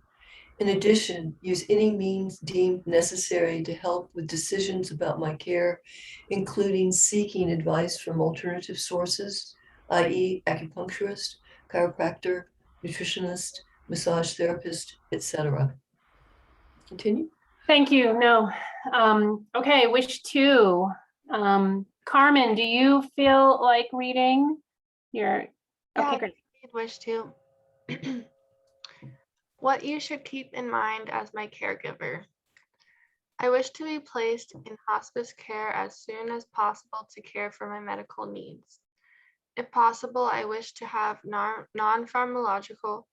In addition, use any means deemed necessary to help with decisions about my care, including seeking advice from alternative sources, i.e. acupuncturist, chiropractor, nutritionist, massage therapist, etc. Continue. Thank you. No. Okay, wish 2. Carmen, do you feel like reading your, okay, great. Wish 2. What you should keep in mind as my caregiver. I wish to be placed in hospice care as soon as possible to care for my medical needs. If possible, I wish to have non-pharmacological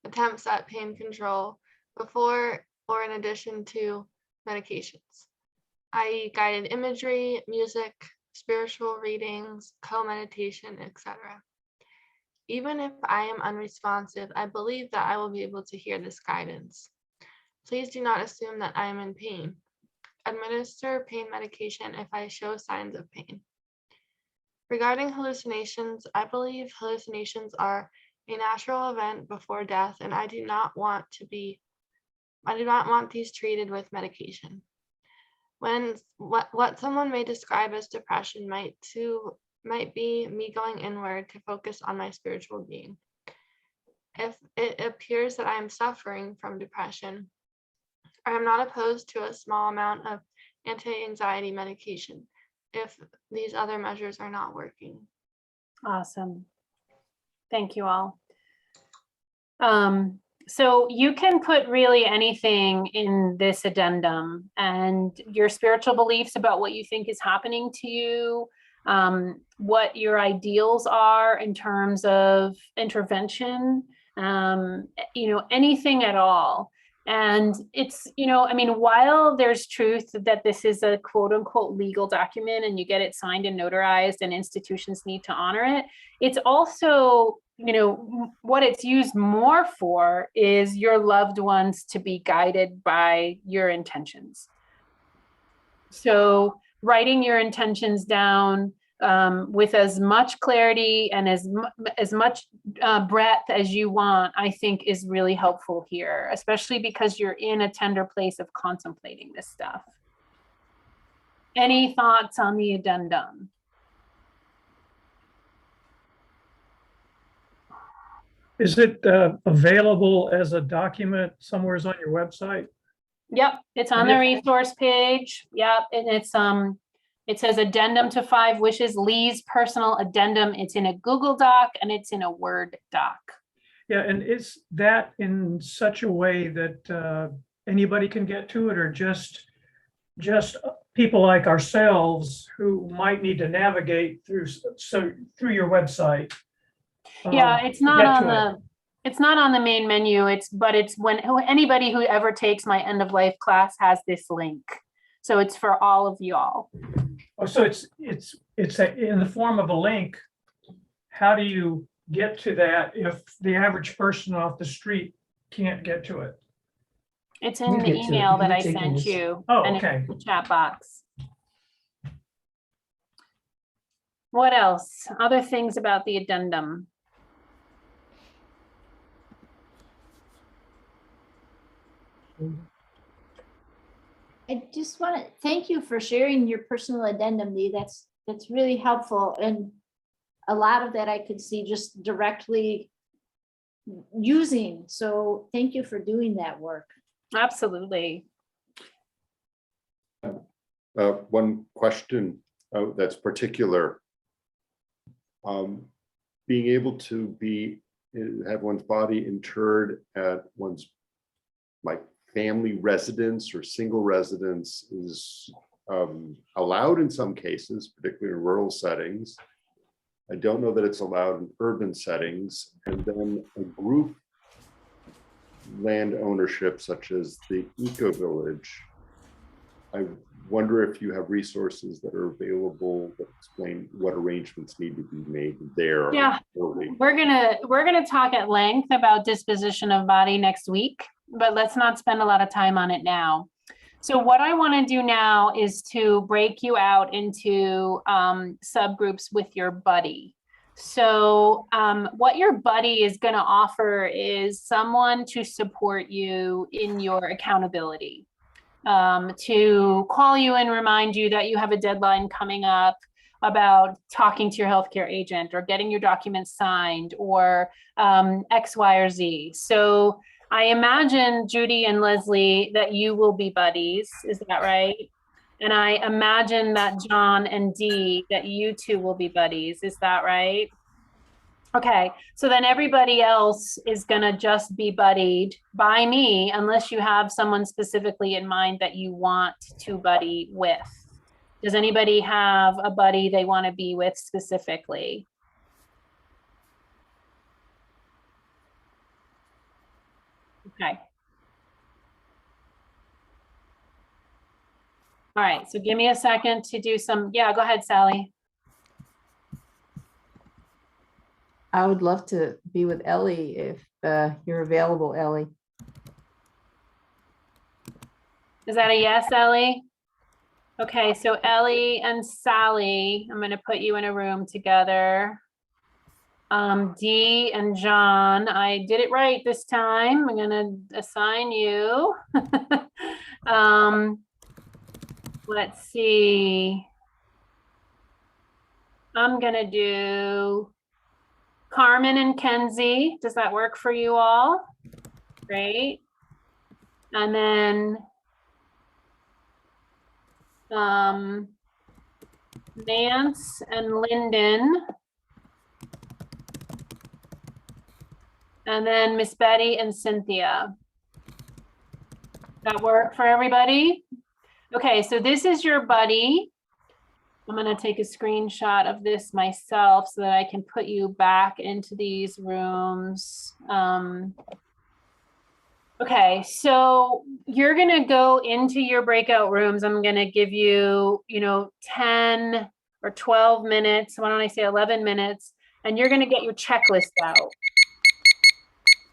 attempts at pain control before or in addition to medications, i.e. guided imagery, music, spiritual readings, co-meditation, etc. Even if I am unresponsive, I believe that I will be able to hear this guidance. Please do not assume that I am in pain. Administer pain medication if I show signs of pain. Regarding hallucinations, I believe hallucinations are a natural event before death, and I do not want these treated with medication. What someone may describe as depression might be me going inward to focus on my spiritual being. If it appears that I am suffering from depression, I am not opposed to a small amount of anti-anxiety medication if these other measures are not working. Awesome. Thank you all. So you can put really anything in this addendum, and your spiritual beliefs about what you think is happening to you, what your ideals are in terms of intervention, anything at all. And it's, I mean, while there's truth that this is a quote unquote legal document and you get it signed and notarized and institutions need to honor it, it's also, what it's used more for is your loved ones to be guided by your intentions. So writing your intentions down with as much clarity and as much breadth as you want, I think is really helpful here, especially because you're in a tender place of contemplating this stuff. Any thoughts on the addendum? Is it available as a document somewhere on your website? Yep, it's on the resource page. Yep, and it says addendum to 5 wishes, Lee's personal addendum. It's in a Google Doc and it's in a Word doc. Yeah, and is that in such a way that anybody can get to it, or just people like ourselves who might need to navigate through your website? Yeah, it's not on the main menu. But it's when anybody who ever takes my end of life class has this link. So it's for all of y'all. Oh, so it's in the form of a link. How do you get to that if the average person off the street can't get to it? It's in the email that I sent you. Oh, and it's okay. in the chat box. What else? Other things about the addendum? I just want to thank you for sharing your personal addendum, Lee. That's really helpful. And a lot of that I could see just directly using. So thank you for doing that work. Absolutely. One question that's particular. Being able to have one's body interred at one's family residence or single residence is allowed in some cases, particularly in rural settings. I don't know that it's allowed in urban settings. And then a group land ownership, such as the Eco Village, I wonder if you have resources that are available that explain what arrangements need to be made there. Yeah, we're gonna talk at length about disposition of body next week, but let's not spend a lot of time on it now. So what I want to do now is to break you out into subgroups with your buddy. So what your buddy is going to offer is someone to support you in your accountability, to call you and remind you that you have a deadline coming up about talking to your healthcare agent or getting your documents signed or X, Y, or Z. So I imagine, Judy and Leslie, that you will be buddies. Is that right? And I imagine that John and Dee, that you two will be buddies. Is that right? Okay, so then everybody else is gonna just be buddied by me unless you have someone specifically in mind that you want to buddy with. Does anybody have a buddy they want to be with specifically? Okay. All right, so give me a second to do some, yeah, go ahead, Sally. I would love to be with Ellie if you're available, Ellie. Is that a yes, Ellie? Okay, so Ellie and Sally, I'm gonna put you in a room together. Dee and John, I did it right this time. I'm gonna assign you. Let's see. I'm gonna do Carmen and Kenzie. Does that work for you all? Great. And then Nance and Lyndon. And then Miss Betty and Cynthia. That work for everybody? Okay, so this is your buddy. I'm gonna take a screenshot of this myself so that I can put you back into these rooms. Okay, so you're gonna go into your breakout rooms. I'm gonna give you, 10 or 12 minutes. Why don't I say 11 minutes? And you're gonna get your checklist out.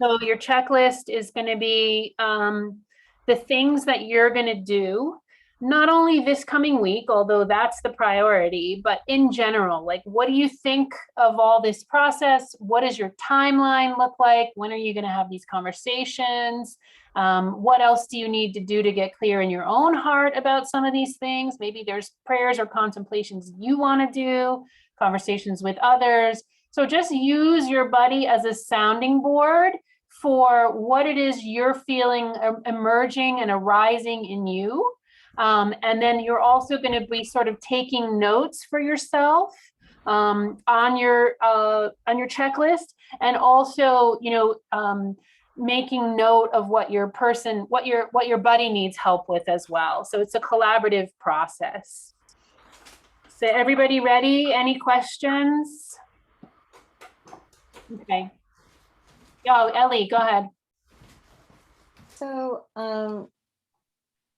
So your checklist is gonna be the things that you're gonna do, not only this coming week, although that's the priority, but in general, like, what do you think of all this process? What does your timeline look like? When are you going to have these conversations? What else do you need to do to get clear in your own heart about some of these things? Maybe there's prayers or contemplations you want to do, conversations with others. So just use your buddy as a sounding board for what it is you're feeling emerging and arising in you. And then you're also going to be sort of taking notes for yourself on your checklist, and also, making note of what your buddy needs help with as well. So it's a collaborative process. So everybody ready? Any questions? Okay. Oh, Ellie, go ahead. So,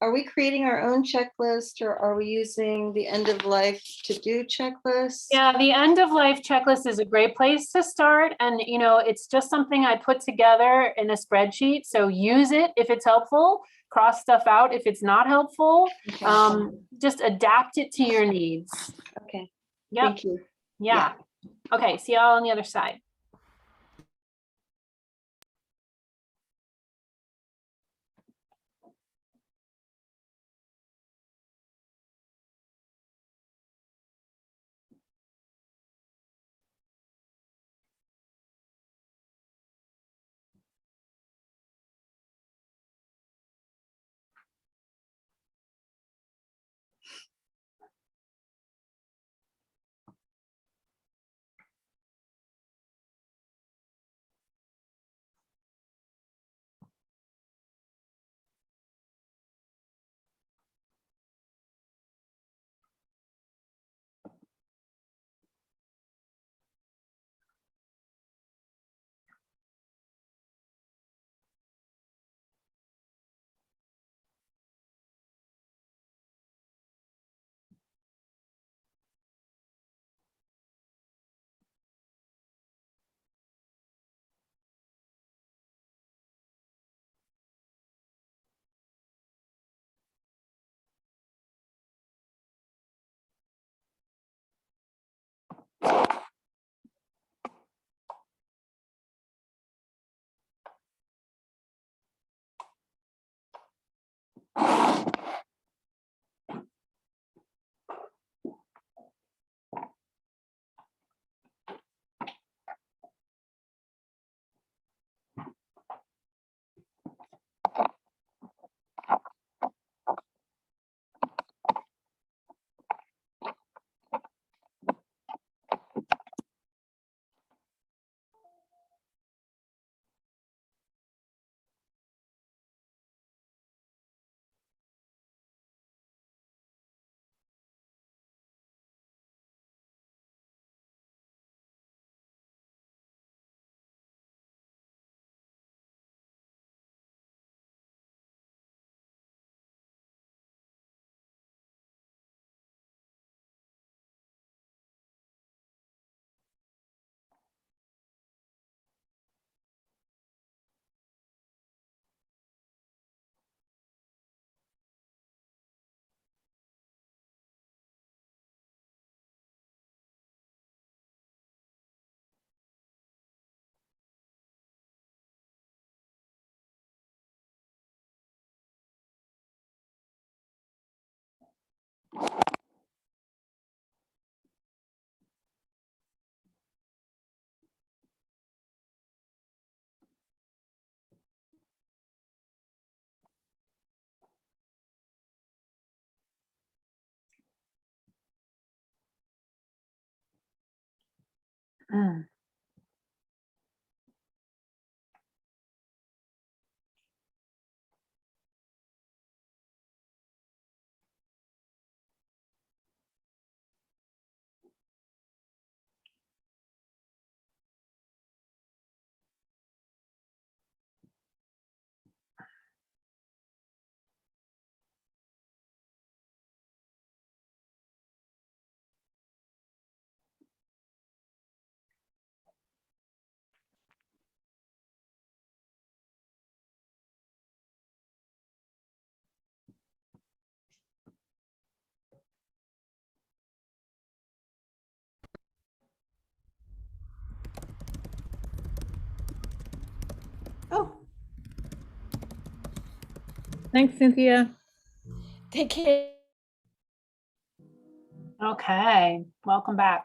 are we creating our own checklist, or are we using the end of life to do checklists? Yeah, the end of life checklist is a great place to start. And, it's just something I put together in a spreadsheet. So use it if it's helpful, cross stuff out if it's not helpful. Okay. Just adapt it to your needs. Okay. Yep. Thank you. Yeah. Okay. See y'all on the other side. Thanks, Cynthia. Take care. Okay, welcome back.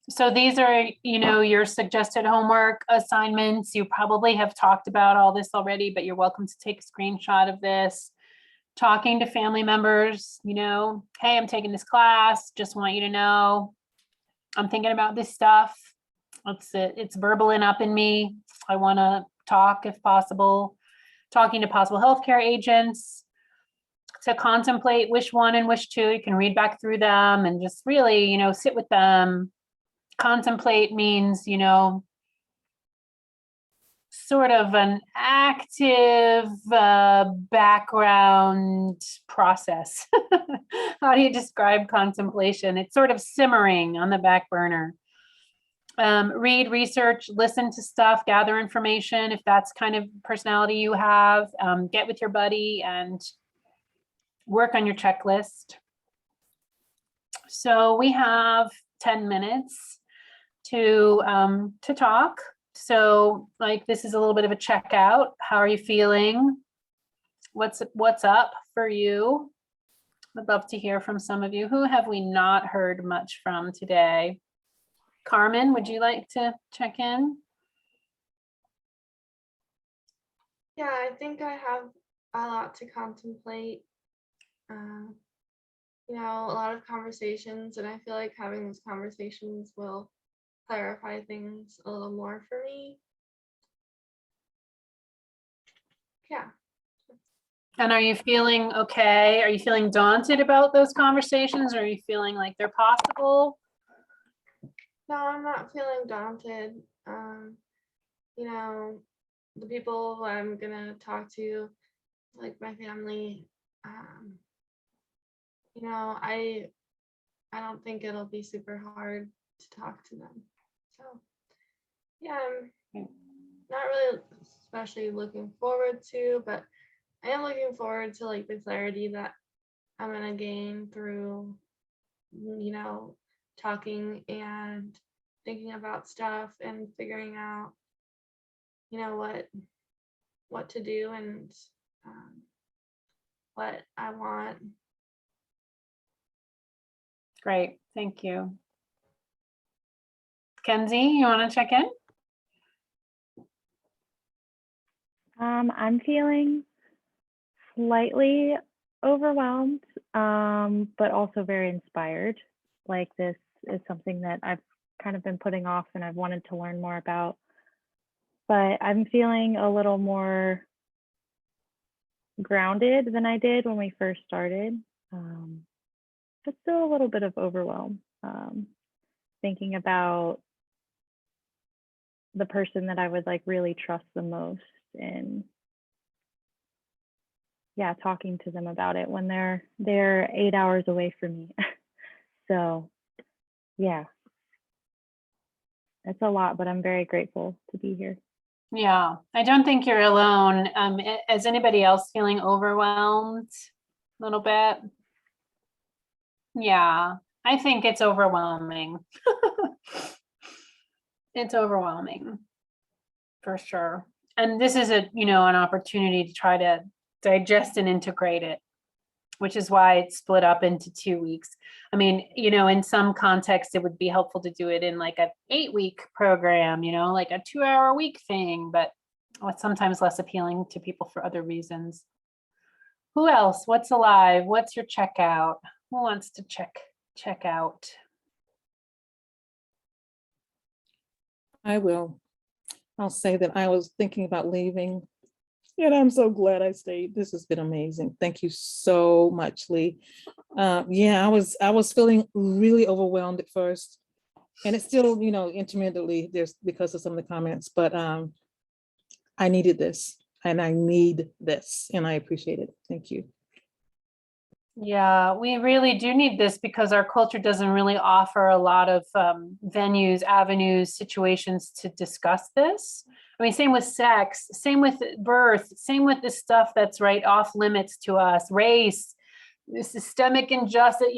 So these are, your suggested homework assignments. You probably have talked about all this already, but you're welcome to take a screenshot of this. Talking to family members, hey, I'm taking this class, just want you to know, I'm thinking about this stuff. It's burbling up in me. I want to talk if possible. Talking to possible healthcare agents to contemplate wish 1 and wish 2. You can read back through them and just really, sit with them. Contemplate means, sort of an active background process. How do you describe contemplation? It's sort of simmering on the back burner. Read, research, listen to stuff, gather information. If that's kind of personality you have, get with your buddy and work on your checklist. So we have 10 minutes to talk. So this is a little bit of a checkout. How are you feeling? What's up for you? I'd love to hear from some of you. Who have we not heard much from today? Carmen, would you like to check in? Yeah, I think I have a lot to contemplate. A lot of conversations, and I feel like having those conversations will clarify things a little more for me. Yeah. And are you feeling okay? Are you feeling daunted about those conversations, or are you feeling like they're possible? No, I'm not feeling daunted. The people who I'm gonna talk to, like my family, I don't think it'll be super hard to talk to them. So yeah, I'm not really especially looking forward to, but I am looking forward to the clarity that I'm gonna gain through, talking and thinking about stuff and figuring out, what to do and what I want. Great, thank you. Kenzie, you want to check in? I'm feeling slightly overwhelmed, but also very inspired. This is something that I've kind of been putting off and I've wanted to learn more about. But I'm feeling a little more grounded than I did when we first started. But still a little bit of overwhelm. Thinking about the person that I would really trust the most, and yeah, talking to them about it when they're 8 hours away from me. So yeah, it's a lot, but I'm very grateful to be here. Yeah, I don't think you're alone. Is anybody else feeling overwhelmed a little bit? Yeah, I think it's overwhelming. It's overwhelming for sure. And this is an opportunity to try to digest and integrate it, which is why it's split up into 2 weeks. I mean, in some context, it would be helpful to do it in an 8-week program, like a 2-hour a week thing, but it's sometimes less appealing to people for other reasons. Who else? What's alive? What's your checkout? Who wants to check out? I will. I'll say that I was thinking about leaving, and I'm so glad I stayed. This has been amazing. Thank you so much, Lee. Yeah, I was feeling really overwhelmed at first, and it's still, intermittently there's because of some of the comments, but I needed this, and I need this, and I appreciate it. Thank you. Yeah, we really do need this because our culture doesn't really offer a lot of venues, avenues, situations to discuss this. I mean, same with sex, same with birth, same with the stuff that's right off limits to us, race, systemic injustice.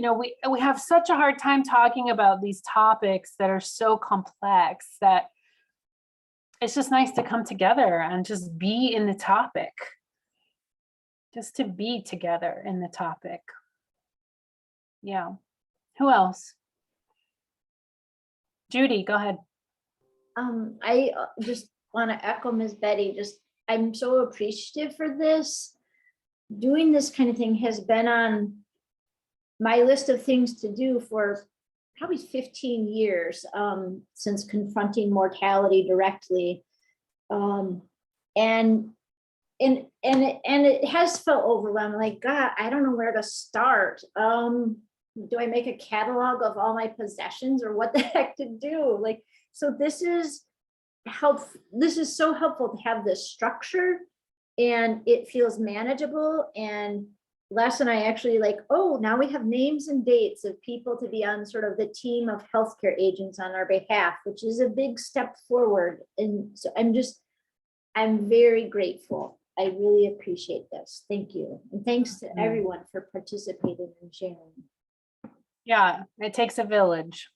We have such a hard time talking about these topics that are so complex that it's just nice to come together and just be in the topic. Just to be together in the topic. Yeah. Who else? Judy, go ahead. I just want to echo Ms. Betty, I'm so appreciative for this. Doing this kind of thing has been on my list of things to do for probably 15 years, since confronting mortality directly. And it has felt overwhelming, like, God, I don't know where to start. Do I make a catalog of all my possessions, or what the heck to do? Like, so this is so helpful to have this structure, and it feels manageable. And Les and I actually now we have names and dates of people to be on sort of the team of healthcare agents on our behalf, which is a big step forward. And so I'm very grateful. I really appreciate this. Thank you. And thanks to everyone for participating and sharing. Yeah, it takes a village.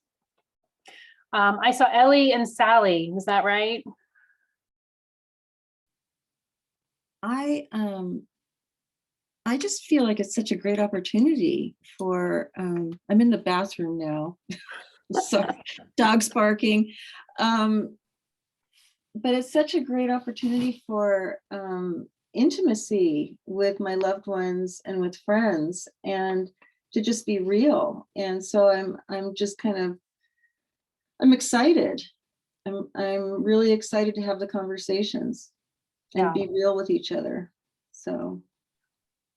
I saw Ellie and Sally, is that right? I just feel like it's such a great opportunity for, I'm in the bathroom now. So dogs barking. But it's such a great opportunity for intimacy with my loved ones and with friends, and to just be real. And so I'm just I'm excited. I'm really excited to have the conversations and be real with each other. So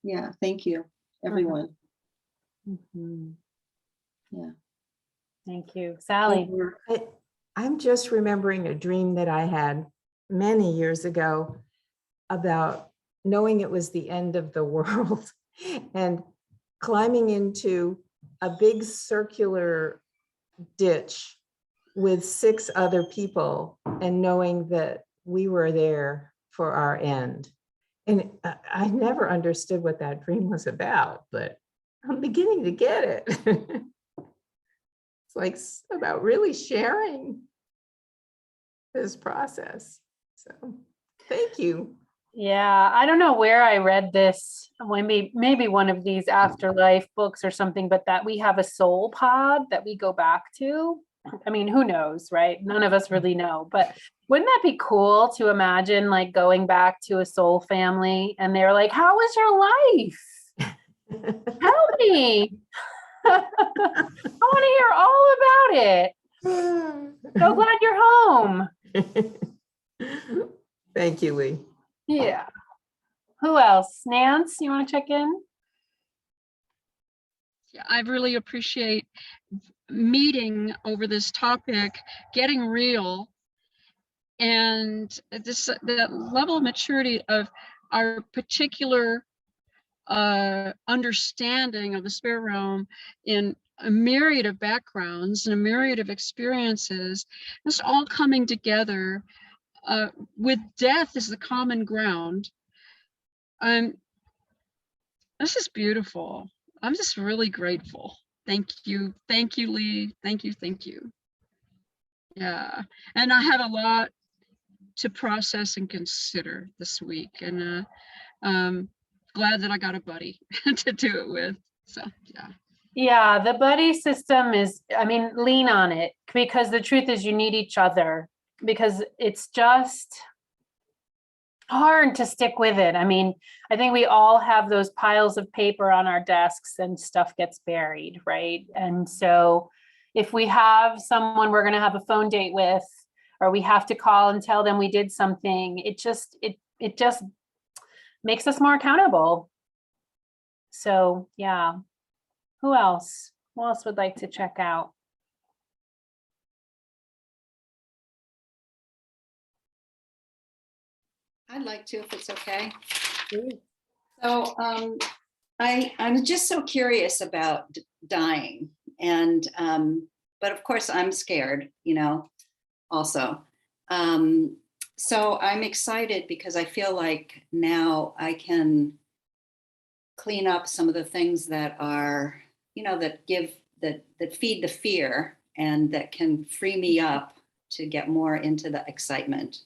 yeah, thank you, everyone. Mhm. Yeah. Thank you. Sally. I'm just remembering a dream that I had many years ago about knowing it was the end of the world and climbing into a big circular ditch with 6 other people and knowing that we were there for our end. And I never understood what that dream was about, but I'm beginning to get it. It's like about really sharing this process. So thank you. Yeah, I don't know where I read this, maybe one of these afterlife books or something, but that we have a soul pod that we go back to. I mean, who knows, right? None of us really know, but wouldn't that be cool to imagine, like, going back to a soul family and they're like, how was your life? Tell me. I want to hear all about it. So glad you're home. Thank you, Lee. Yeah. Who else? Nance, you want to check in? Yeah, I really appreciate meeting over this topic, getting real, and the level of maturity of our particular understanding of the spirit realm in a myriad of backgrounds and a myriad of experiences, it's all coming together with death as the common ground. This is beautiful. I'm just really grateful. Thank you, Lee. Thank you. Yeah, and I have a lot to process and consider this week, and glad that I got a buddy to do it with. So yeah. Yeah, the buddy system is, I mean, lean on it, because the truth is you need each other, because it's just hard to stick with it. I mean, I think we all have those piles of paper on our desks and stuff gets buried, right? And so if we have someone we're going to have a phone date with, or we have to call and tell them we did something, it just makes us more accountable. So yeah. Who else? Who else would like to check out? I'd like to, if it's okay. So I'm just so curious about dying, and but of course I'm scared, also. So I'm excited because I feel like now I can clean up some of the things that are, that feed the fear, and that can free me up to get more into the excitement.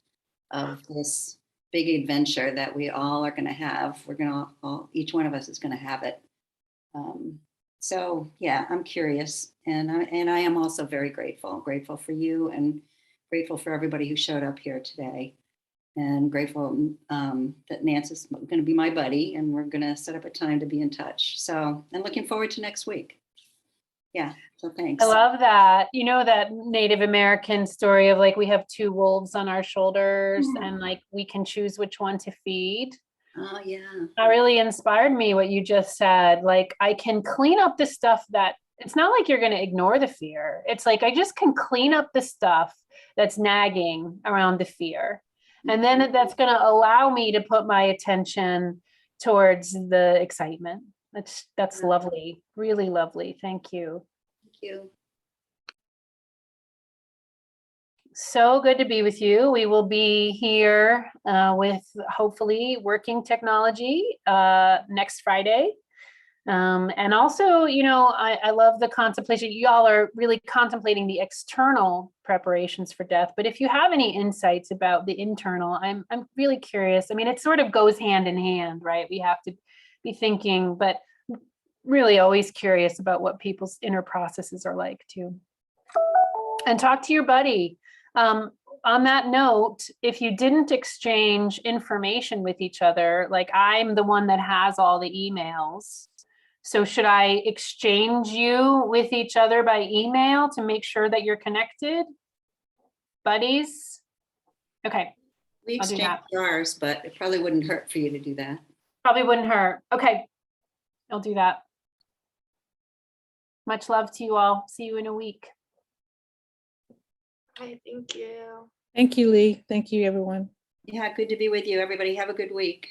of this big adventure that we all are going to have. We're going to all, each one of us is going to have it. So yeah, I'm curious, and I am also very grateful for you, and grateful for everybody who showed up here today, and grateful that Nancy's going to be my buddy, and we're going to set up a time to be in touch. So I'm looking forward to next week. Yeah, so thanks. I love that. You know, that Native American story of like, we have two wolves on our shoulders and like, we can choose which one to feed. Oh yeah. That really inspired me, what you just said. Like, I can clean up the stuff that, it's not like you're going to ignore the fear. It's like, I just can clean up the stuff that's nagging around the fear. And then that's going to allow me to put my attention towards the excitement. That's lovely. Really lovely. Thank you. Thank you. So good to be with you. We will be here with hopefully working technology next Friday. And also, you know, I love the contemplation. Y'all are really contemplating the external preparations for death. But if you have any insights about the internal, I'm really curious. I mean, it sort of goes hand in hand, right? We have to be thinking, but really always curious about what people's inner processes are like too. And talk to your buddy. On that note, if you didn't exchange information with each other, like I'm the one that has all the emails. So should I exchange you with each other by email to make sure that you're connected? Buddies? Okay. We I'll do exchanged that. ours, but it probably wouldn't hurt for you to do that. Probably wouldn't hurt. Okay. I'll do that. Much love to you all. See you in a week. Hi, thank you. Thank you, Lee. Thank you, everyone. Yeah, good to be with you. Everybody have a good week.